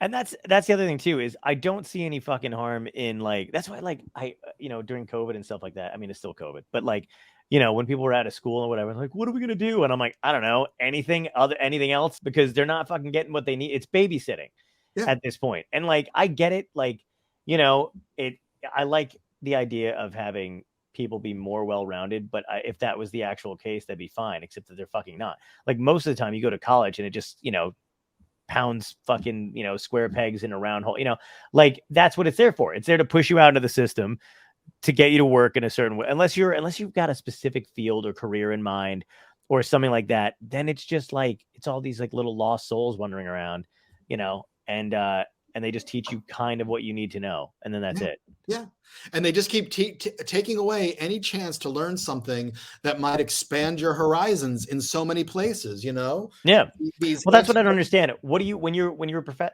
And that's the other thing too, is I don't see any fucking harm in, like, that's why, like, I, during COVID and stuff like that. I mean, it's still COVID, but like, when people were out of school and whatever, like, what are we going to do? And I'm like, I don't know, anything else, because they're not fucking getting what they need. It's babysitting at this point. And like, I get it. Like, you know, I like the idea of having people be more well-rounded, but if that was the actual case, that'd be fine, except that they're fucking not. Like most of the time you go to college and it just, you know, pounds fucking, you know, square pegs in a round hole, you know, like that's what it's there for. It's there to push you out into the system to get you to work in a certain way. Unless you've got a specific field or career in mind or something like that, then it's just like, it's all these like little lost souls wandering around, you know, and they just teach you kind of what you need to know. And then that's it. Yeah. And they just keep taking away any chance to learn something that might expand your horizons in so many places, you know? Yeah. Well, that's what I don't understand. What do you, when you're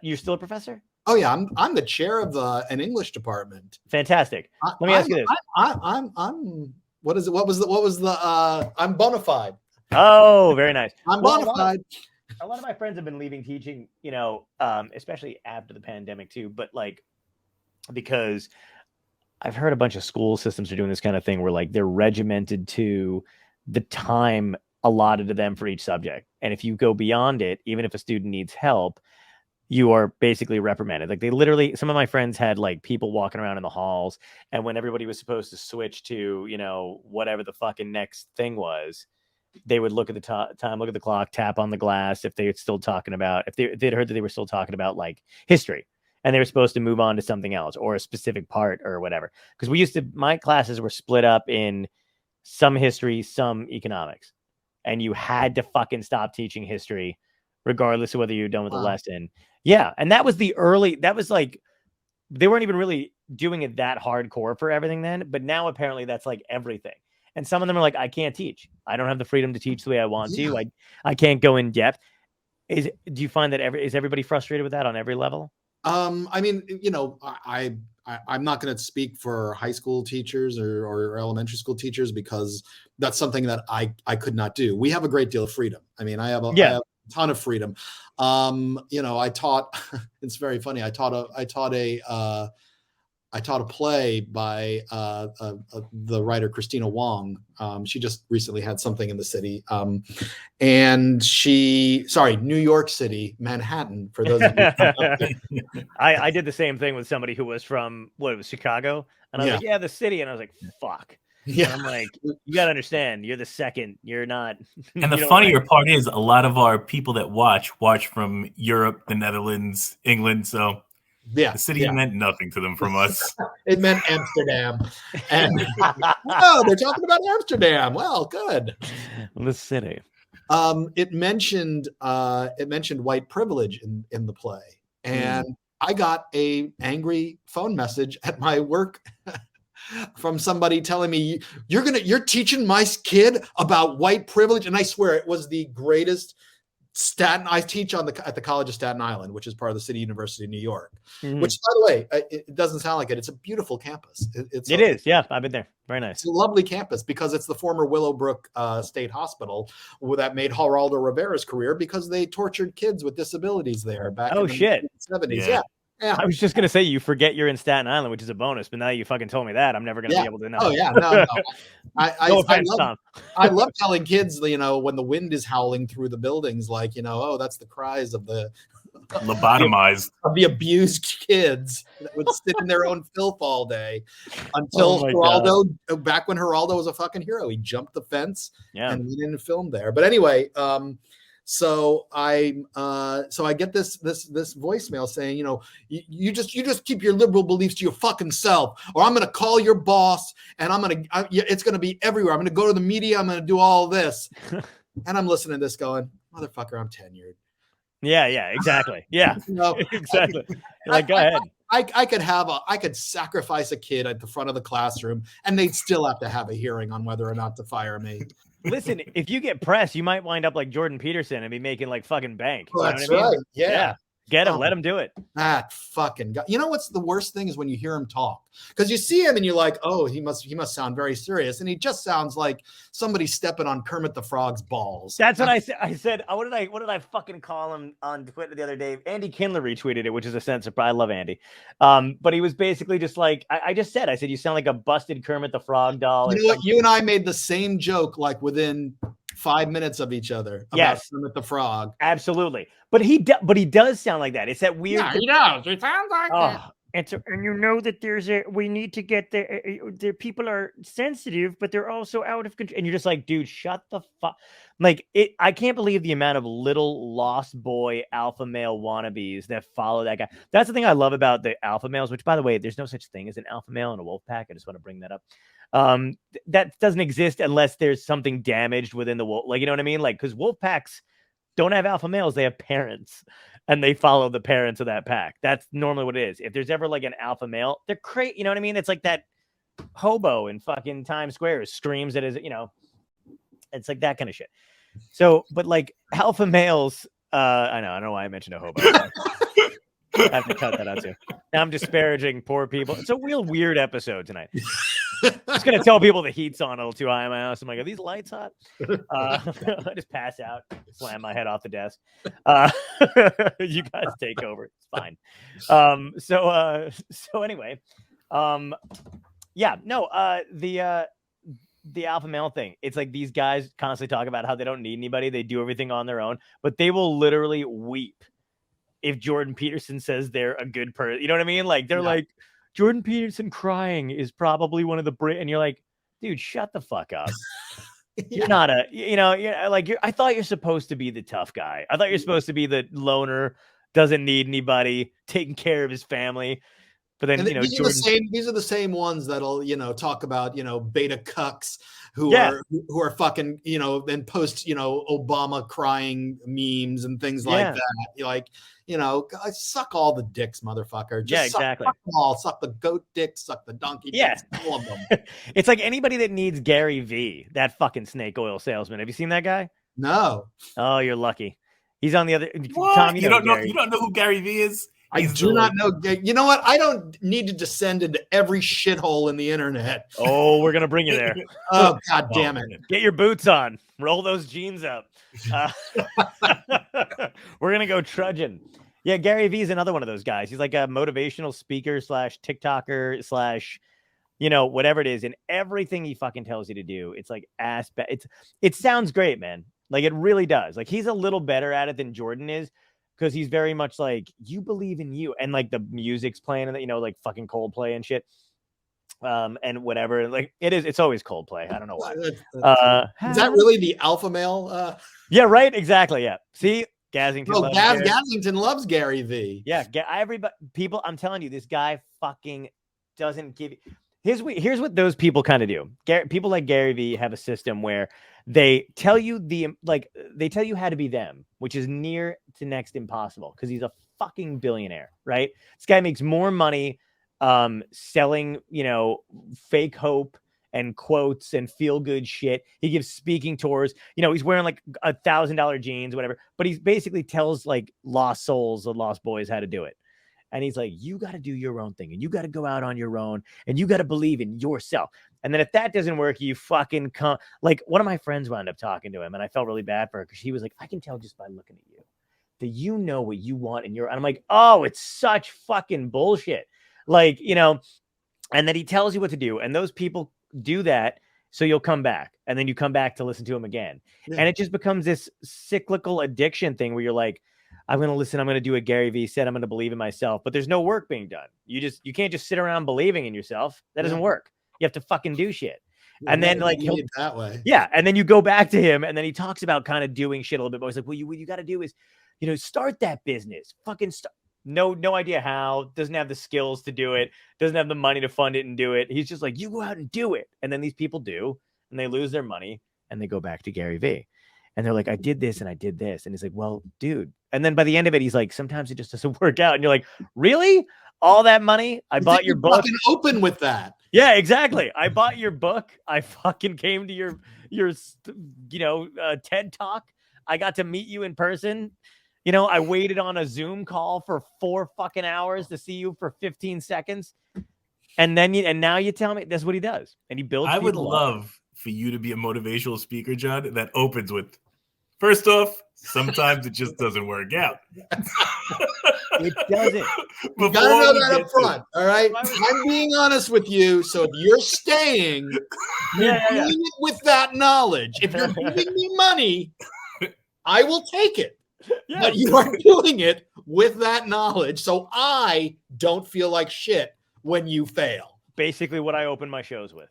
you're still a professor? Oh yeah. I'm the chair of an English department. Fantastic. Let me ask you this. I'm what is it? What was the I'm bona fide. Oh, very nice. I'm bona fide. A lot of my friends have been leaving teaching, you know, especially after the pandemic too, but like, because I've heard a bunch of school systems are doing this kind of thing where like they're regimented to the time allotted to them for each subject. And if you go beyond it, even if a student needs help, you are basically reprimanded. Like they literally, some of my friends had like people walking around in the halls, and when everybody was supposed to switch to, you know, whatever the fucking next thing was, they would look at the time, look at the clock, tap on the glass if they'd still talking about, if they'd heard that they were still talking about like history and they were supposed to move on to something else or a specific part or whatever. Because my classes were split up in some history, some economics, and you had to fucking stop teaching history regardless of whether you're done with the lesson. Yeah. And that was like, they weren't even really doing it that hardcore for everything then, but now apparently that's like everything. And some of them are like, I can't teach. I don't have the freedom to teach the way I want to. I can't go in depth. Do you find that is everybody frustrated with that on every level? I mean, you know, I'm not going to speak for high school teachers or elementary school teachers because that's something that I could not do. We have a great deal of freedom. I mean, I have a ton of freedom. You know, I taught. It's very funny. I taught a play by the writer Christina Wong. She just recently had something in the city. And New York City, Manhattan, for those of you. I did the same thing with somebody who was from, Chicago? And I was like, yeah, the city. And I was like, fuck. Yeah. And I'm like, you got to understand, you're the second, you're not. And the funnier part is a lot of our people that watch from Europe, the Netherlands, England. So the city meant nothing to them from us. It meant Amsterdam. And they're talking about Amsterdam. Well, good. The city. It mentioned white privilege in the play. And I got a angry phone message at my work from somebody telling me, you're teaching my kid about white privilege. And I swear it was the greatest. I teach at the College of Staten Island, which is part of the City University of New York, which, by the way, it doesn't sound like it. It's a beautiful campus. It is. Yeah, I've been there. Very nice. It's a lovely campus because it's the former Willowbrook State Hospital that made Geraldo Rivera's career because they tortured kids with disabilities there back in the 70s. Yeah. I was just going to say, you forget you're in Staten Island, which is a bonus, but now you fucking told me that, I'm never going to be able to know. Oh, yeah. No. No offense, Tom. I love telling kids, you know, when the wind is howling through the buildings, like, you know, that's the cries of the lobotomized, of the abused kids that would sit in their own filth all day until Geraldo, back when Geraldo was a fucking hero, he jumped the fence and we didn't film there. But anyway, so I get this voicemail saying, you know, you just keep your liberal beliefs to your fucking self, or I'm going to call your boss and it's going to be everywhere. I'm going to go to the media. I'm going to do all this. And I'm listening to this going, motherfucker, I'm tenured. Yeah, exactly. Yeah, you know, exactly. You're like, go ahead. I could sacrifice a kid at the front of the classroom and they'd still have to have a hearing on whether or not to fire me. Listen, if you get pressed, you might wind up like Jordan Peterson and be making like fucking bank. Well, that's right. Yeah. Get him. Let him do it. That fucking guy. You know what's the worst thing is when you hear him talk, because you see him and you're like, oh, he must sound very serious, and he just sounds like somebody stepping on Kermit the Frog's balls. That's what I said. I said, what did I fucking call him on Twitter the other day? Andy Kindler retweeted it, which is a sense of pride. I love Andy, but he was basically just like I said, you sound like a busted Kermit the Frog doll. You know what? You and I made the same joke like within 5 minutes of each other about Kermit the Frog. Absolutely. But he does sound like that. It's that weird. Yeah, he does. He sounds like that. And so, and you know that we need to get the people are sensitive, but they're also out of control. And you're just like, dude, shut the fuck. Like I can't believe the amount of little lost boy alpha male wannabes that follow that guy. That's the thing I love about the alpha males, which by the way, there's no such thing as an alpha male in a wolf pack. I just want to bring that up. That doesn't exist unless there's something damaged within the wolf. Like, you know what I mean? Like, because wolf packs don't have alpha males, they have parents. And they follow the parents of that pack. That's normally what it is. If there's ever like an alpha male, they're crazy. You know what I mean? It's like that hobo in fucking Times Square who screams at his, it's like that kind of shit. So, but like alpha males, I don't know why I mentioned a hobo. I have to cut that out too. Now I'm disparaging poor people. It's a real weird episode tonight. I'm just gonna tell people the heat's on a little too high in my house. I'm like, are these lights hot? I just pass out, slam my head off the desk. You guys take over. It's fine. So anyway, the alpha male thing. It's like these guys constantly talk about how they don't need anybody. They do everything on their own, but they will literally weep if Jordan Peterson says they're a good person. You know what I mean? Like they're like, Jordan Peterson crying is probably one of the and you're like, dude, shut the fuck up. You're not I thought you're supposed to be the tough guy. I thought you're supposed to be the loner, doesn't need anybody, taking care of his family. But then, these are the same ones that'll, talk about, beta cucks who are fucking, and post, Obama crying memes and things like that. You're like, suck all the dicks, motherfucker. Just suck them all. Suck the goat dick, suck the donkey dicks, all of them. It's like anybody that needs Gary V, that fucking snake oil salesman. Have you seen that guy? No. Oh, you're lucky. He's on the other. What? Tom, you don't know who Gary V is? I do not know. You know what? I don't need to descend into every shithole in the internet. Oh, we're going to bring you there. Oh, God damn it. Get your boots on. Roll those jeans up. We're going to go trudging. Yeah, Gary Vee is another one of those guys. He's like a motivational speaker / TikToker / whatever it is. And everything he fucking tells you to do, it's like it sounds great, man. Like it really does. Like he's a little better at it than Jordan is. Because he's very much like, you believe in you. And like the music's playing and like fucking Coldplay and shit. And whatever. Like it's always Coldplay. I don't know why. Is that really the alpha male? Yeah, right. Exactly. Yeah. See, Gazington. Gazington loves Gary V. Yeah. Everybody, people, I'm telling you, this guy fucking doesn't give you. Here's what those people kind of do. People like Gary V have a system where they tell you they tell you how to be them, which is near to next impossible because he's a fucking billionaire, right? This guy makes more money selling, fake hope and quotes and feel good shit. He gives speaking tours. He's wearing like $1,000 jeans, whatever, but he basically tells like lost souls or lost boys how to do it. And he's like, you got to do your own thing and you got to go out on your own and you got to believe in yourself. And then if that doesn't work, you fucking come. Like one of my friends wound up talking to him and I felt really bad for her because she was like, I can tell just by looking at you that you know what you want and I'm like, oh, it's such fucking bullshit. Like, and then he tells you what to do. And those people do that. So you'll come back and then you come back to listen to him again. Yeah. And it just becomes this cyclical addiction thing where you're like, I'm going to listen. I'm going to do what Gary Vee said. I'm going to believe in myself, but there's no work being done. You can't just sit around believing in yourself. That doesn't work. You have to fucking do shit. And then like he'll that way. Yeah. And then you go back to him and then he talks about kind of doing shit a little bit more. He's like, well, what you got to do is, start that business. Fucking start. No idea how. Doesn't have the skills to do it. Doesn't have the money to fund it and do it. He's just like, you go out and do it. And then these people do, and they lose their money and they go back to Gary Vee. And they're like, I did this and I did this. And he's like, well, dude. And then by the end of it, he's like, sometimes it just doesn't work out. And you're like, really? All that money? I bought your book. Fucking open with that. Yeah, exactly. I bought your book. I fucking came to your TED talk. I got to meet you in person. I waited on a Zoom call for 4 fucking hours to see you for 15 seconds. And then now you tell me that's what he does. And he builds. I would love for you to be a motivational speaker, John, that opens with, first off, sometimes it just doesn't work out. It doesn't. You gotta know that up front, all right? I'm being honest with you, so if you're staying, you're doing it with that knowledge. If you're giving me money, I will take it. Yeah. But you are doing it with that knowledge so I don't feel like shit when you fail. Basically what I open my shows with.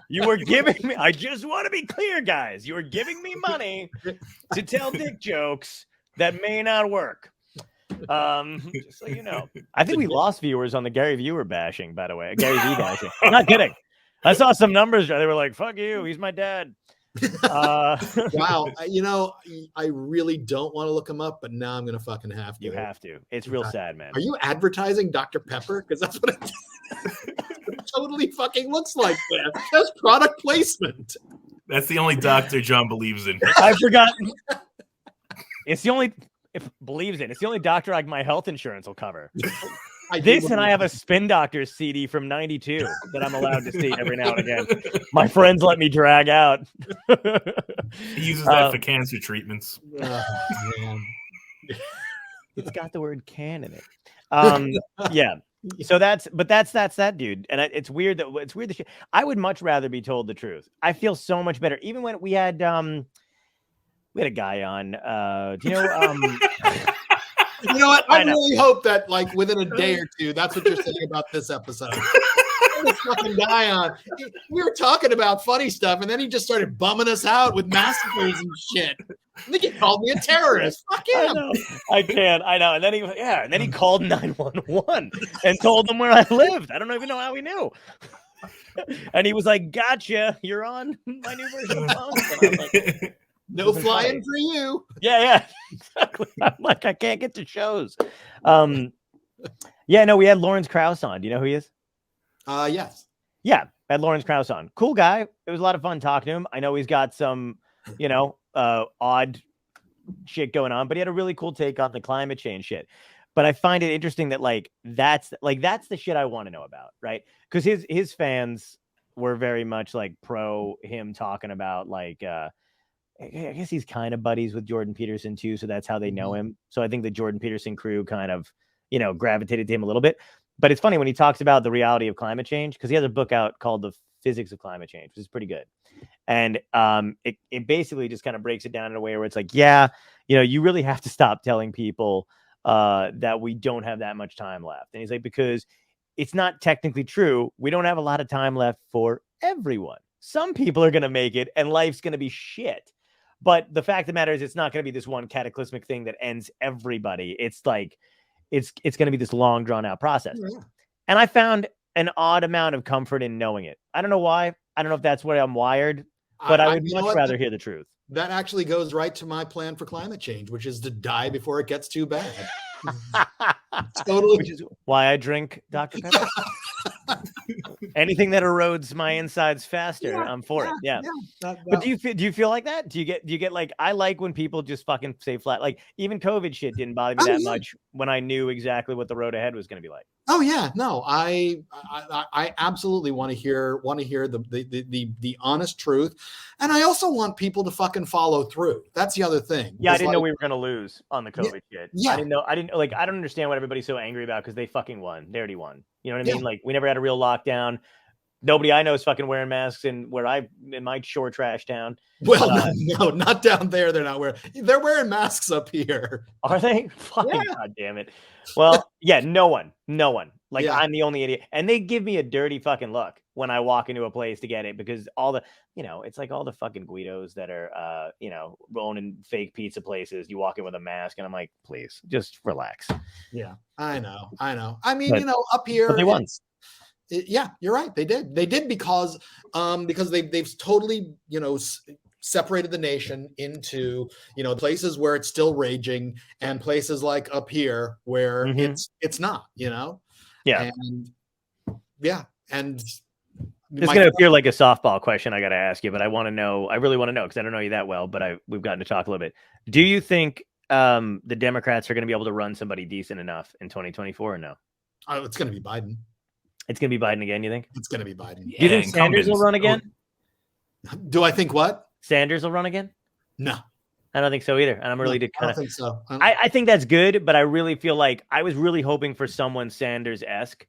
You were giving me, I just want to be clear, guys. You were giving me money to tell dick jokes that may not work. Just so you know. I think we lost viewers on the Gary Viewer bashing, by the way. Gary V bashing. I'm not kidding. I saw some numbers. They were like, fuck you. He's my dad. Wow. You know, I really don't want to look him up, but now I'm going to fucking have to. You have to. It's real sad, man. Are you advertising Dr. Pepper? Because that's what it totally fucking looks like, man. That's product placement. That's the only doctor John believes in. I forgot. It's the only, if believes in, it's the only doctor like my health insurance will cover. I have a Spin Doctors CD from '92 that I'm allowed to see every now and again. My friends let me drag out. He uses that for cancer treatments. It's got the word "can" in it. Yeah. So that's that dude. And it's weird that shit. I would much rather be told the truth. I feel so much better. Even when we had a guy on. Do you know? You know what? I really hope that, like, within a day or two, that's what you're saying about this episode. This fucking guy on. We were talking about funny stuff, and then he just started bumming us out with massacres and shit. I think he called me a terrorist. Fuck him. I know. And then he called 911 and told them where I lived. I don't even know how he knew. And he was like, "Gotcha, you're on my new version of phone." And I'm like, no flying for you. Yeah, exactly. I'm like, I can't get to shows. Yeah, no, we had Lawrence Krauss on. Do you know who he is? Yes. Yeah, I had Lawrence Krauss on. Cool guy. It was a lot of fun talking to him. I know he's got some, odd shit going on, but he had a really cool take on the climate change shit. But I find it interesting that that's the shit I want to know about, right? Because his fans were very much like pro him talking about I guess he's kind of buddies with Jordan Peterson too, so that's how they know him. So I think the Jordan Peterson crew kind of, gravitated to him a little bit. But it's funny when he talks about the reality of climate change, because he has a book out called The Physics of Climate Change, which is pretty good. And it basically just kind of breaks it down in a way where it's like, you really have to stop telling people that we don't have that much time left. And he's like, because it's not technically true. We don't have a lot of time left for everyone. Some people are going to make it and life's going to be shit. But the fact of the matter is, it's not going to be this one cataclysmic thing that ends everybody. It's like, it's going to be this long drawn out process. Yeah. And I found an odd amount of comfort in knowing it. I don't know why. I don't know if that's where I'm wired, but I would much rather hear the truth. That actually goes right to my plan for climate change, which is to die before it gets too bad. Totally. Which is why I drink Dr. Pepper. Anything that erodes my insides faster, I'm for it. Yeah. But do you feel like that? Do you get like, I like when people just fucking say flat, like even COVID shit didn't bother me that much when I knew exactly what the road ahead was going to be like. Oh yeah, no, I absolutely want to hear the honest truth, and I also want people to fucking follow through. That's the other thing. Yeah, I didn't know we were gonna lose on the COVID shit. Yeah, I don't understand what everybody's so angry about because they fucking won. They already won. You know what I mean? Like we never had a real lockdown. Nobody I know is fucking wearing masks in my shore trash town. Well, no, not down there. They're not wearing. They're wearing masks up here. Are they? Fucking God damn it. Well, yeah, no one. Like I'm the only idiot, and they give me a dirty fucking look when I walk into a place to get it because all the, it's like all the fucking Guidos that are, owning fake pizza places. You walk in with a mask, and I'm like, please, just relax. Yeah, I know. I mean, up here, but they won. Yeah, you're right. They did because they've totally, separated the nation into, places where it's still raging and places like up here where it's not, Yeah. And it's going to appear like a softball question I got to ask you, but I really want to know because I don't know you that well, but we've gotten to talk a little bit. Do you think the Democrats are going to be able to run somebody decent enough in 2024 or no? Oh, it's going to be Biden. It's going to be Biden again, you think? It's going to be Biden. Do you think Sanders will run again? Do I think what? Sanders will run again? No. I don't think so either. And I'm really I don't think so. I think that's good, but I really feel like I was really hoping for someone Sanders-esque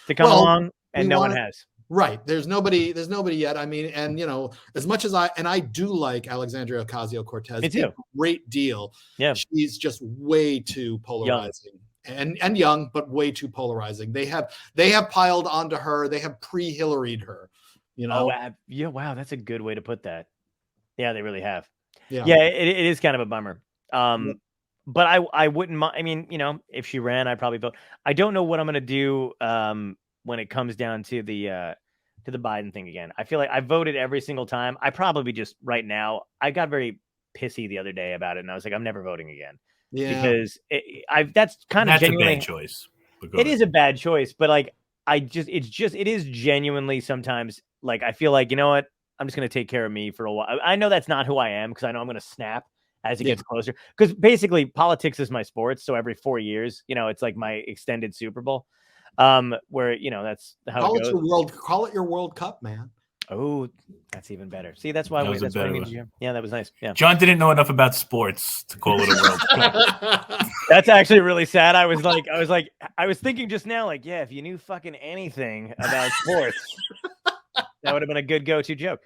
to come along, and no one has. Right. There's nobody yet. I mean, and as much as I do like Alexandria Ocasio-Cortez a great deal. Yeah. She's just way too polarizing. And young, but way too polarizing. They have piled onto her. They have pre-Hillaried her, Oh, yeah. Wow. That's a good way to put that. Yeah, they really have. Yeah. It is kind of a bummer. But I wouldn't mind. I mean, if she ran, I'd probably vote. I don't know what I'm going to do when it comes down to the Biden thing again. I feel like I voted every single time. I probably just right now, I got very pissy the other day about it. And I was like, I'm never voting again. Yeah. Because that's genuinely a bad choice. It is a bad choice, but like, it is genuinely sometimes like, I feel like, you know what? I'm just going to take care of me for a while. I know that's not who I am because I know I'm going to snap as it gets closer. Because basically politics is my sports. So every 4 years, it's like my extended Super Bowl. Where that's how it goes. Call it your World Cup, man. Oh, that's even better. See, that's why that's what I need to hear. Yeah, that was nice. Yeah, John didn't know enough about sports to call it a World Cup. That's actually really sad. I was thinking just now, like, yeah, if you knew fucking anything about sports, that would have been a good go-to joke.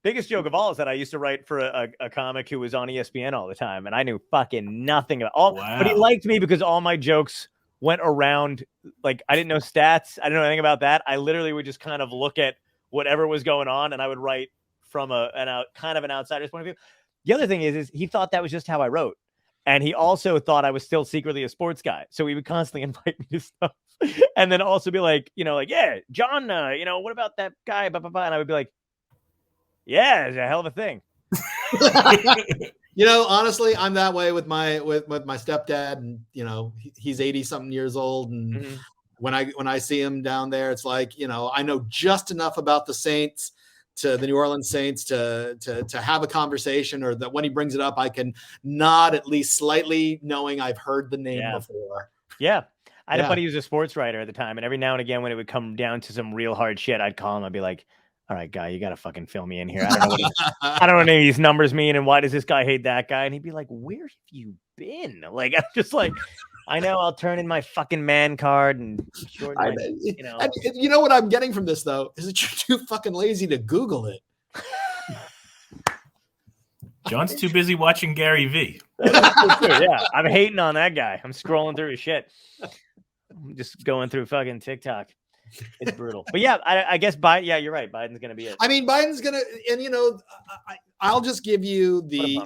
Biggest joke of all is that I used to write for a comic who was on ESPN all the time, and I knew fucking nothing about all. Wow. But he liked me because all my jokes went around. Like, I didn't know stats. I didn't know anything about that. I literally would just kind of look at whatever was going on, and I would write from kind of an outsider's point of view. The other thing is he thought that was just how I wrote, and he also thought I was still secretly a sports guy. So he would constantly invite me to stuff, and then also be like, yeah, John, what about that guy? Blah, blah, blah. And I would be like, yeah, it's a hell of a thing. Honestly, I'm that way with my stepdad, and he's 80 something years old, and when I see him down there, it's like, I know just enough about the Saints, to the New Orleans Saints, to have a conversation, or that when he brings it up, I can nod at least slightly, knowing I've heard the name before. Yeah. I had a buddy who was a sports writer at the time, and every now and again when it would come down to some real hard shit, I'd call him. I'd be like, all right, guy, you got to fucking fill me in here. I don't know what any of these numbers mean, and why does this guy hate that guy? And he'd be like, where have you been? Like, I'm just like, I know, I'll turn in my fucking man card and shorten you know what I'm getting from this, though, is that you're too fucking lazy to Google it. John's too busy watching Gary V. Yeah, I'm hating on that guy. I'm scrolling through his shit. I'm just going through fucking TikTok. It's brutal. But yeah, I guess you're right. Biden's going to be it. I mean, Biden's going to, and I'll just give you the,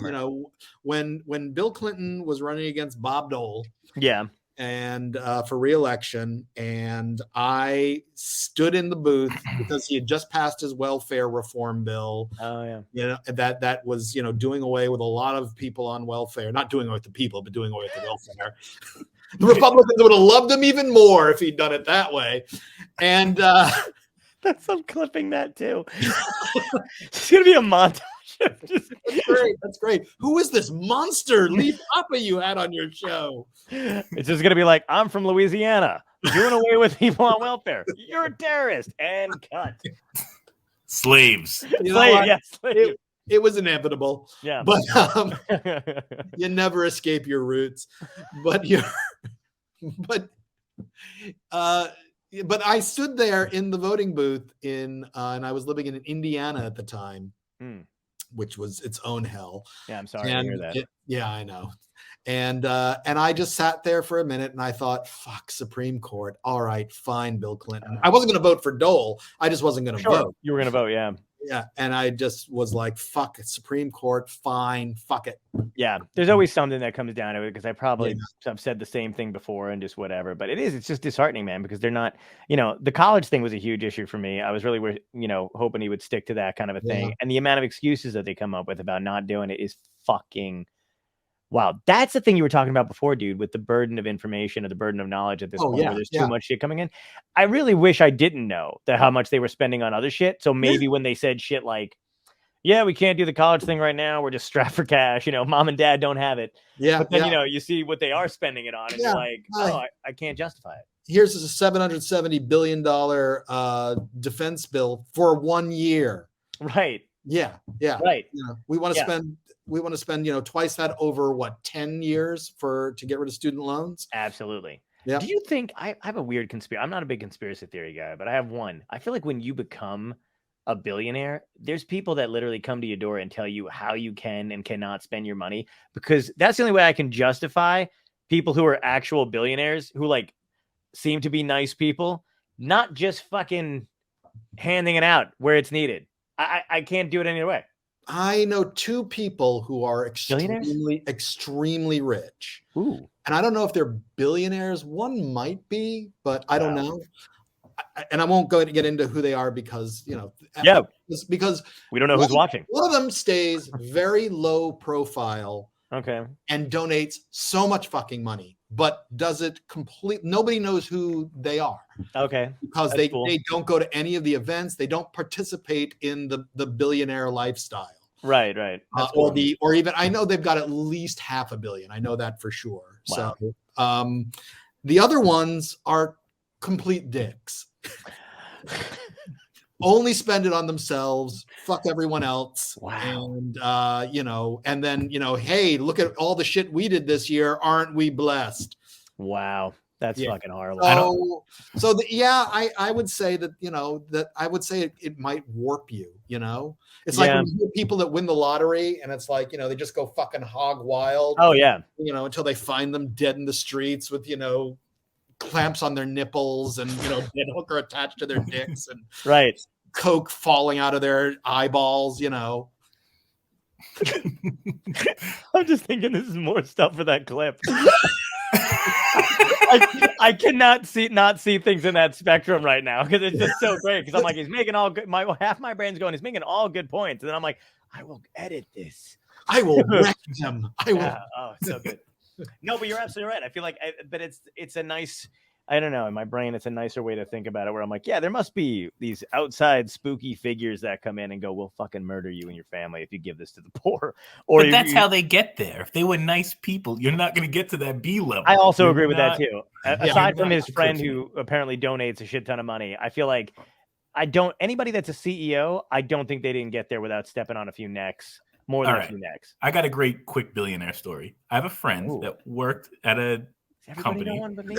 when Bill Clinton was running against Bob Dole. Yeah. And for re-election, and I stood in the booth because he had just passed his welfare reform bill. Oh yeah. That was, doing away with a lot of people on welfare, not doing away with the people, but doing away with the welfare. The Republicans would have loved him even more if he'd done it that way. And I'm clipping that too. It's gonna be a montage. That's great. Who is this monster Lee Papa you had on your show? It's just gonna be like, I'm from Louisiana, doing away with people on welfare. You're a terrorist, and cut. Slaves. Slave. It was inevitable. Yeah. But you never escape your roots. But I stood there in the voting booth and I was living in Indiana at the time, which was its own hell. Yeah, I'm sorry to hear that. I know. And I just sat there for a minute and I thought, fuck, Supreme Court. All right, fine, Bill Clinton. I wasn't going to vote for Dole. I just wasn't going to vote. You were going to vote, yeah. Yeah, and I just was like, fuck it, Supreme Court, fine, fuck it. Yeah, there's always something that comes down to it because I've said the same thing before and just whatever. But it's just disheartening, man, because they're not, the college thing was a huge issue for me. I was really, hoping he would stick to that kind of a thing. Yeah. And the amount of excuses that they come up with about not doing it is fucking wow. That's the thing you were talking about before, dude, with the burden of information or the burden of knowledge at this point where there's too much shit coming in. I really wish I didn't know how much they were spending on other shit. So maybe when they said shit like, yeah, we can't do the college thing right now, we're just strapped for cash, mom and dad don't have it. Yeah. But then, you see what they are spending it on and you're like, I can't justify it. Here's a $770 billion defense bill for 1 year. Right. Yeah. Yeah. Right. We want to spend, twice that over 10 years to get rid of student loans. Absolutely. Do you think I have a weird conspiracy? I'm not a big conspiracy theory guy, but I have one. I feel like when you become a billionaire, there's people that literally come to your door and tell you how you can and cannot spend your money, because that's the only way I can justify people who are actual billionaires who like seem to be nice people, not just fucking handing it out where it's needed. I can't do it any other way. I know two people who are extremely rich. Ooh. And I don't know if they're billionaires. One might be, but I don't know. And I won't go to get into who they are because, because we don't know who's watching. One of them stays very low profile. Okay. And donates so much fucking money, but does it nobody knows who they are. Okay. Because they don't go to any of the events. They don't participate in the billionaire lifestyle. Right. Or even, I know they've got at least $500 million. I know that for sure. Wow. So the other ones are complete dicks. Only spend it on themselves, fuck everyone else. Wow. And and then, hey, look at all the shit we did this year. Aren't we blessed? Wow. That's fucking horrible. I would say that, it might warp you, It's like when you hear people that win the lottery and it's like, they just go fucking hog wild. Oh yeah. Until they find them dead in the streets with, clamps on their nipples and, dead hooker attached to their dicks and right. Coke falling out of their eyeballs, I'm just thinking this is more stuff for that clip. I cannot not see things in that spectrum right now because it's just so great. Because I'm like, he's making all good. Half my brain's going, he's making all good points, and then I'm like, I will edit this. I will wreck him. I will. Oh, so good. No, but you're absolutely right. I feel like, but it's a nice. I don't know. In my brain, it's a nicer way to think about it. Where I'm like, yeah, there must be these outside spooky figures that come in and go, "We'll fucking murder you and your family if you give this to the poor." Or but that's how they get there. If they were nice people, you're not going to get to that B level. I also agree with that too. Aside from his friend who apparently donates a shit ton of money, I feel like anybody that's a CEO, I don't think they didn't get there without stepping on a few necks. More than a few necks. I got a great quick billionaire story. I have a friend that worked at a company. Know one but me?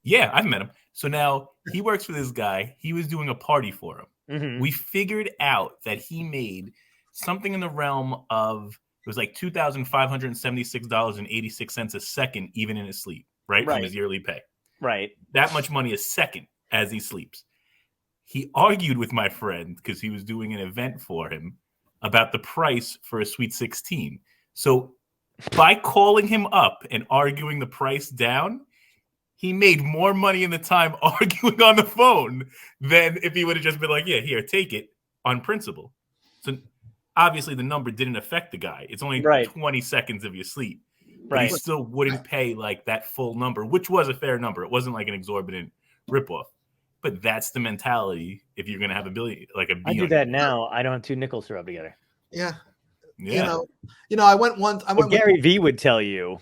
Yeah, I've met him. So now he works for this guy. He was doing a party for him. Mm-hmm. We figured out that he made something in the realm of, it was like $2,576.86 a second, even in his sleep, right? From his yearly pay. Right. That much money a second as he sleeps. He argued with my friend because he was doing an event for him about the price for a Sweet 16. So by calling him up and arguing the price down, he made more money in the time arguing on the phone than if he would have just been like, yeah, here, take it on principle. So obviously the number didn't affect the guy. It's only 20 seconds of your sleep. But he still wouldn't pay like that full number, which was a fair number. It wasn't like an exorbitant ripoff. But that's the mentality if you're going to have a billion, like a B. I do that now. I don't have two nickels to rub together. Yeah. I went once. Gary V would tell you,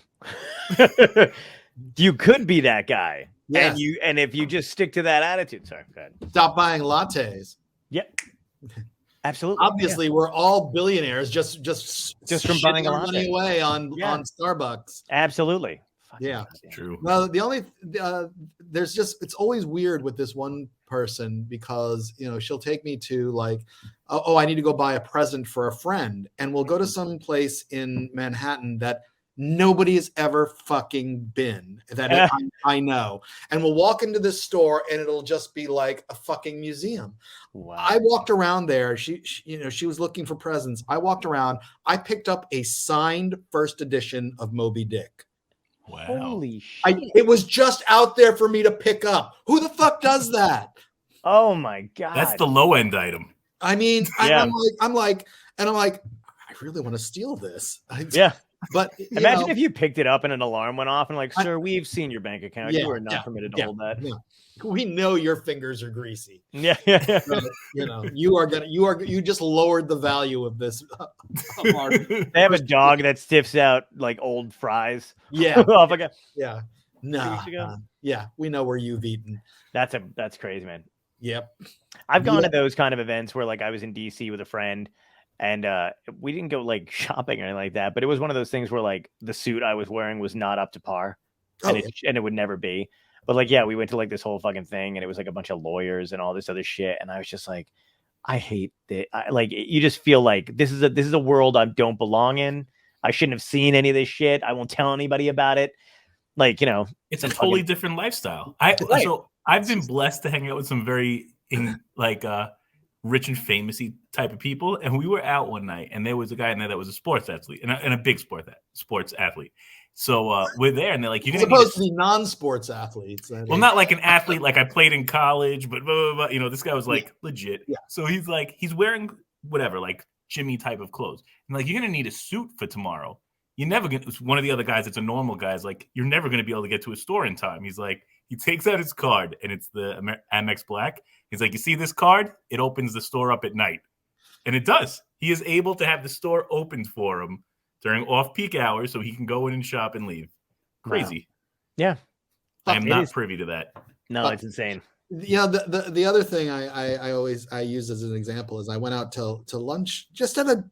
you could be that guy. Yes. And if you just stick to that attitude, sorry, go ahead. Stop buying lattes. Yep. Absolutely. Obviously, we're all billionaires just from buying a latte money away on Starbucks. Absolutely. Yeah, true. Well, the only it's always weird with this one person because she'll take me to like, oh, I need to go buy a present for a friend, and we'll go to some place in Manhattan that nobody has ever fucking been that I know, and we'll walk into this store and it'll just be like a fucking museum. Wow. I walked around there. She was looking for presents. I walked around. I picked up a signed first edition of Moby Dick. Wow. Holy shit. It was just out there for me to pick up. Who the fuck does that? Oh my God. That's the low end item. I mean, I'm like, I really want to steal this. Yeah. But imagine if you picked it up and an alarm went off and like, sir, we've seen your bank account. You are not permitted to hold that. Yeah. We know your fingers are greasy. Yeah. You just lowered the value of this. They have a dog that stiffs out like old fries. Yeah. Yeah. No. Yeah. We know where you've eaten. That's crazy, man. Yep. I've gone to those kind of events where like I was in DC with a friend and we didn't go like shopping or anything like that, but it was one of those things where like the suit I was wearing was not up to par. and it would never be. But like, yeah, we went to like this whole fucking thing, and it was like a bunch of lawyers and all this other shit, and I was just like, I hate it. Like, you just feel like this is a world I don't belong in. I shouldn't have seen any of this shit. I won't tell anybody about it. Like, it's a totally different lifestyle. So I've been blessed to hang out with some very rich and famousy type of people, and we were out one night, and there was a guy in there that was a sports athlete and a big sports athlete. So we're there, and they're like, "You're supposed to be non-sports athletes." Well, not like an athlete, like I played in college, but blah, blah, blah. This guy was like legit. Yeah. So he's like, he's wearing whatever, like Jimmy type of clothes, and like, you're gonna need a suit for tomorrow. You're never gonna. One of the other guys, it's a normal guy, is like, you're never gonna be able to get to a store in time. He's like, he takes out his card, and it's the Amex Black. He's like, you see this card? It opens the store up at night, and it does. He is able to have the store opened for him during off-peak hours, so he can go in and shop and leave. Crazy. Wow. Yeah. I am not privy to that. No, it's insane. Yeah, the other thing I always use as an example is I went out to lunch just at a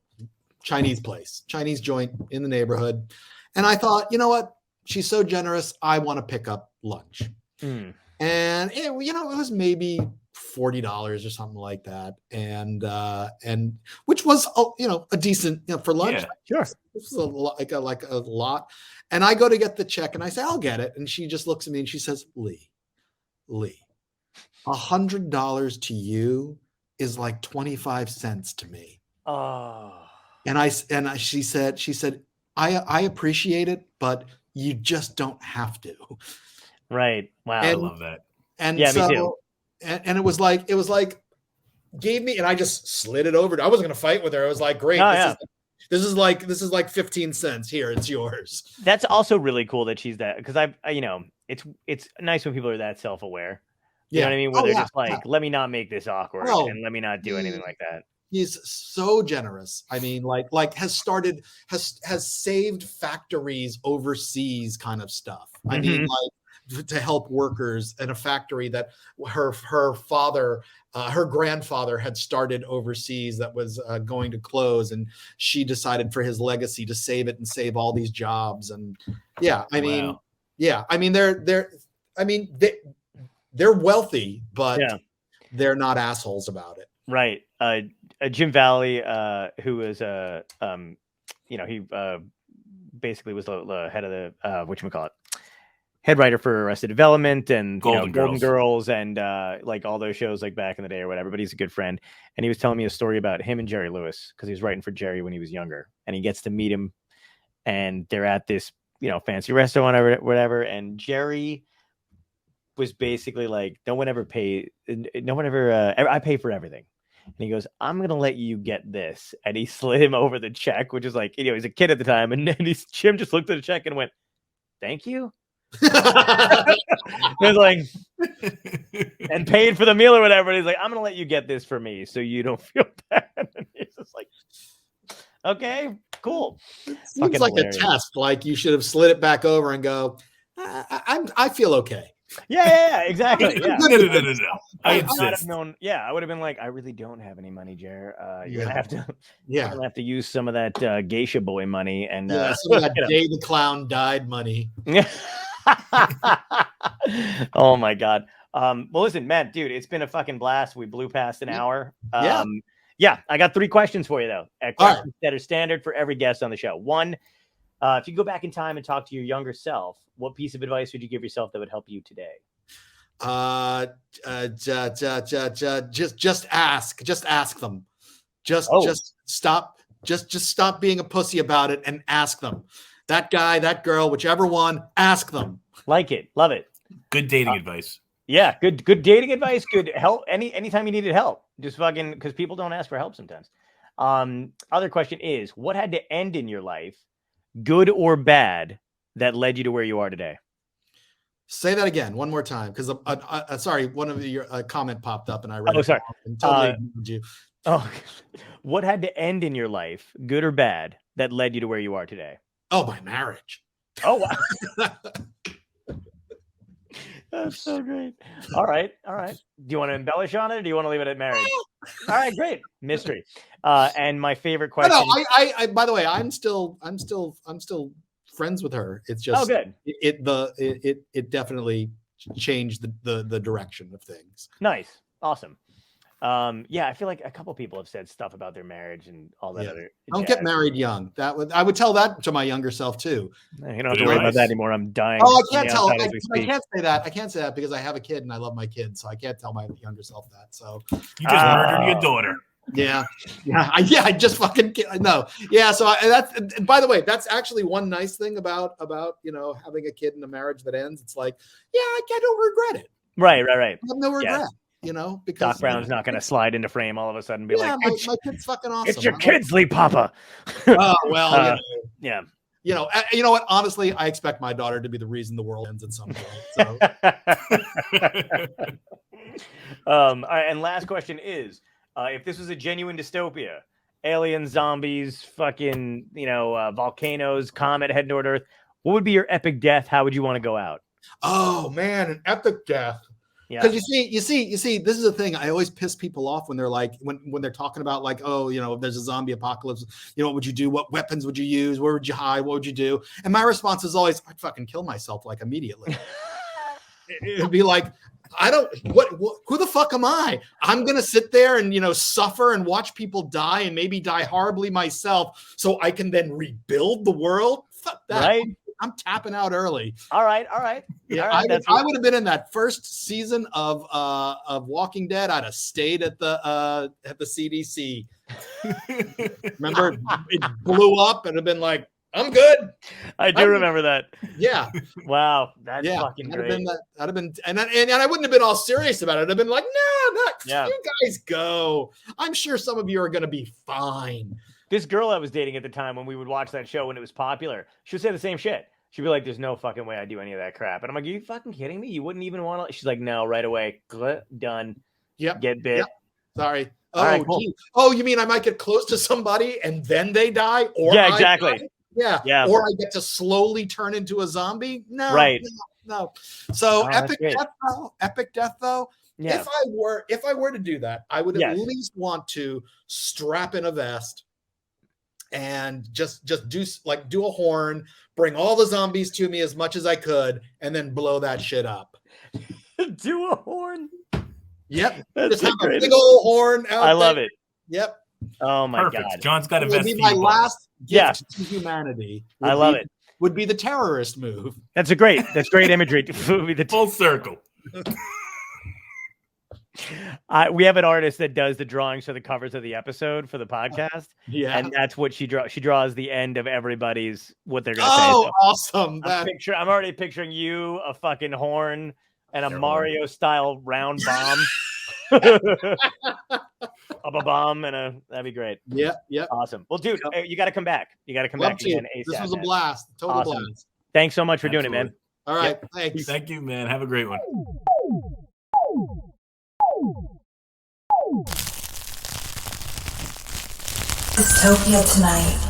Chinese joint in the neighborhood, and I thought, you know what? She's so generous. I want to pick up lunch, and it was maybe $40 or something like that, and which was a decent for lunch. Yeah, sure. This is a lot, and I go to get the check, and I say I'll get it, and she just looks at me and she says, Lee, $100 to you is like 25 cents to me. Oh, she said I appreciate it, but you just don't have to. Right. Wow. I love that. And yeah, so, me too. And it was like gave me, and I just slid it over. I wasn't going to fight with her. I was like, great. This is like 15 cents here. It's yours. That's also really cool that she's that, because it's nice when people are that self-aware. You know what I mean? Where they're just like, let me not make this awkward and let me not do anything like that. He's so generous. I mean, like has saved factories overseas kind of stuff. I mean, like to help workers in a factory that her father, her grandfather had started overseas that was going to close, and she decided for his legacy to save it and save all these jobs. And they're wealthy, but they're not assholes about it. Right. Jim Valley, who was he basically was the head of the whatchamacallit, head writer for Arrested Development and Golden Girls and like all those shows like back in the day or whatever. But he's a good friend, and he was telling me a story about him and Jerry Lewis, because he was writing for Jerry when he was younger, and he gets to meet him, and they're at this fancy restaurant or whatever, and Jerry was basically like, I pay for everything. And he goes, I'm going to let you get this. And he slid him over the check, which is like, he's a kid at the time. And then Jim just looked at the check and went, thank you. It was like, and paid for the meal or whatever. And he's like, I'm going to let you get this for me so you don't feel bad. And he's just like, okay, cool. It seems like hilarious. A test. Like you should have slid it back over and go, I feel okay. Yeah, exactly. Yeah. No. I insist. I would have been like, I really don't have any money, Jer. You're gonna have to, gonna have to use some of that geisha boy money and some of that Day the Clown died money. Oh my god. Well, listen, Matt, dude, it's been a fucking blast. We blew past an hour. I got 3 questions for you though. Questions that are standard for every guest on the show. 1. If you go back in time and talk to your younger self, what piece of advice would you give yourself that would help you today? Just ask them. Just stop being a pussy about it and ask them. That guy, that girl, whichever one, ask them. Like it. Love it. Good dating advice. Yeah, good dating advice. Good help. Anytime you needed help, just fucking, because people don't ask for help sometimes. Other question is, what had to end in your life, good or bad, that led you to where you are today? Say that again one more time, because sorry, one of your comment popped up and I read it. Sorry, and totally ignored you. What had to end in your life, good or bad, that led you to where you are today? Oh, my marriage. Oh, wow. That's so great. All right. Do you want to embellish on it, or do you want to leave it at marriage? All right, great. Mystery. And my favorite question. No, I by the way, I'm still friends with her. It's Oh, just good. it definitely changed the direction of things. Nice. Awesome. Yeah, I feel like a couple people have said stuff about their marriage and all that other. Don't get married young. I would tell that to my younger self too. You don't have to worry about that anymore. I'm dying. Oh, I can't tell. I can't say that. I can't say that because I have a kid and I love my kid, so I can't tell my younger self that. So you just murdered your daughter. Yeah. I just fucking no. Yeah. So and by the way, that's actually one nice thing about having a kid in a marriage that ends. It's like, yeah, I don't regret it. Right. I have no regret. Because Doc Brown's not going to slide into frame all of a sudden and be like, my kid's fucking awesome. It's your kid's Lee Papa. Oh, well, yeah. You know what? Honestly, I expect my daughter to be the reason the world ends at some point. So. All right, and last question is, if this was a genuine dystopia, aliens, zombies, fucking, volcanoes, comet heading toward Earth, what would be your epic death? How would you want to go out? Oh man, an epic death. Yeah. Because you see, this is the thing. I always piss people off when they're like, when they're talking about like, oh, there's a zombie apocalypse. What would you do? What weapons would you use? Where would you hide? What would you do? And my response is always, I'd fucking kill myself like immediately. It'd be like, who the fuck am I? I'm going to sit there and, suffer and watch people die and maybe die horribly myself so I can then rebuild the world. Fuck that. Right. I'm tapping out early. All right. Yeah, all right, I would have been in that first season of Walking Dead. I'd have stayed at the CDC. Remember, it blew up and have been like, I'm good. I do remember that. Yeah. Wow, that's fucking great. That'd have been, and I wouldn't have been all serious about it. I'd have been like, no, you guys go. I'm sure some of you are going to be fine. This girl I was dating at the time when we would watch that show when it was popular, she would say the same shit. She'd be like, there's no fucking way I do any of that crap. And I'm like, are you fucking kidding me? You wouldn't even want to. She's like, no, right away. Done. Yep. Get bit. Yep. Sorry. Oh, right, cool. Oh, you mean I might get close to somebody and then they die? Or yeah, exactly. Yeah. Or I get to slowly turn into a zombie? No. Right. No. So epic death though. Yeah. If I were to do that, I would at least want to strap in a vest and just do a horn, bring all the zombies to me as much as I could, and then blow that shit up. Do a horn. Yep. Just have a big old horn out I love it. Yep. Oh my Perfect. God. John's got a vest. Would be my last gift to humanity. I love it. Would be the terrorist move. That's great imagery. Full circle. We have an artist that does the drawings for the covers of the episode for the podcast. Yeah. And that's what she draws. She draws the end of everybody's what they're going to say. So awesome. I'm already picturing you, a fucking horn, and a Mario style round bomb. A bomb that'd be great. Yeah. Awesome. Well, dude, you got to come back. You got to come back again ASAP. This was a blast. Total blast. Thanks so much for doing it, man. All right. Thanks. Thank you, man. Have a great one. Dystopia tonight.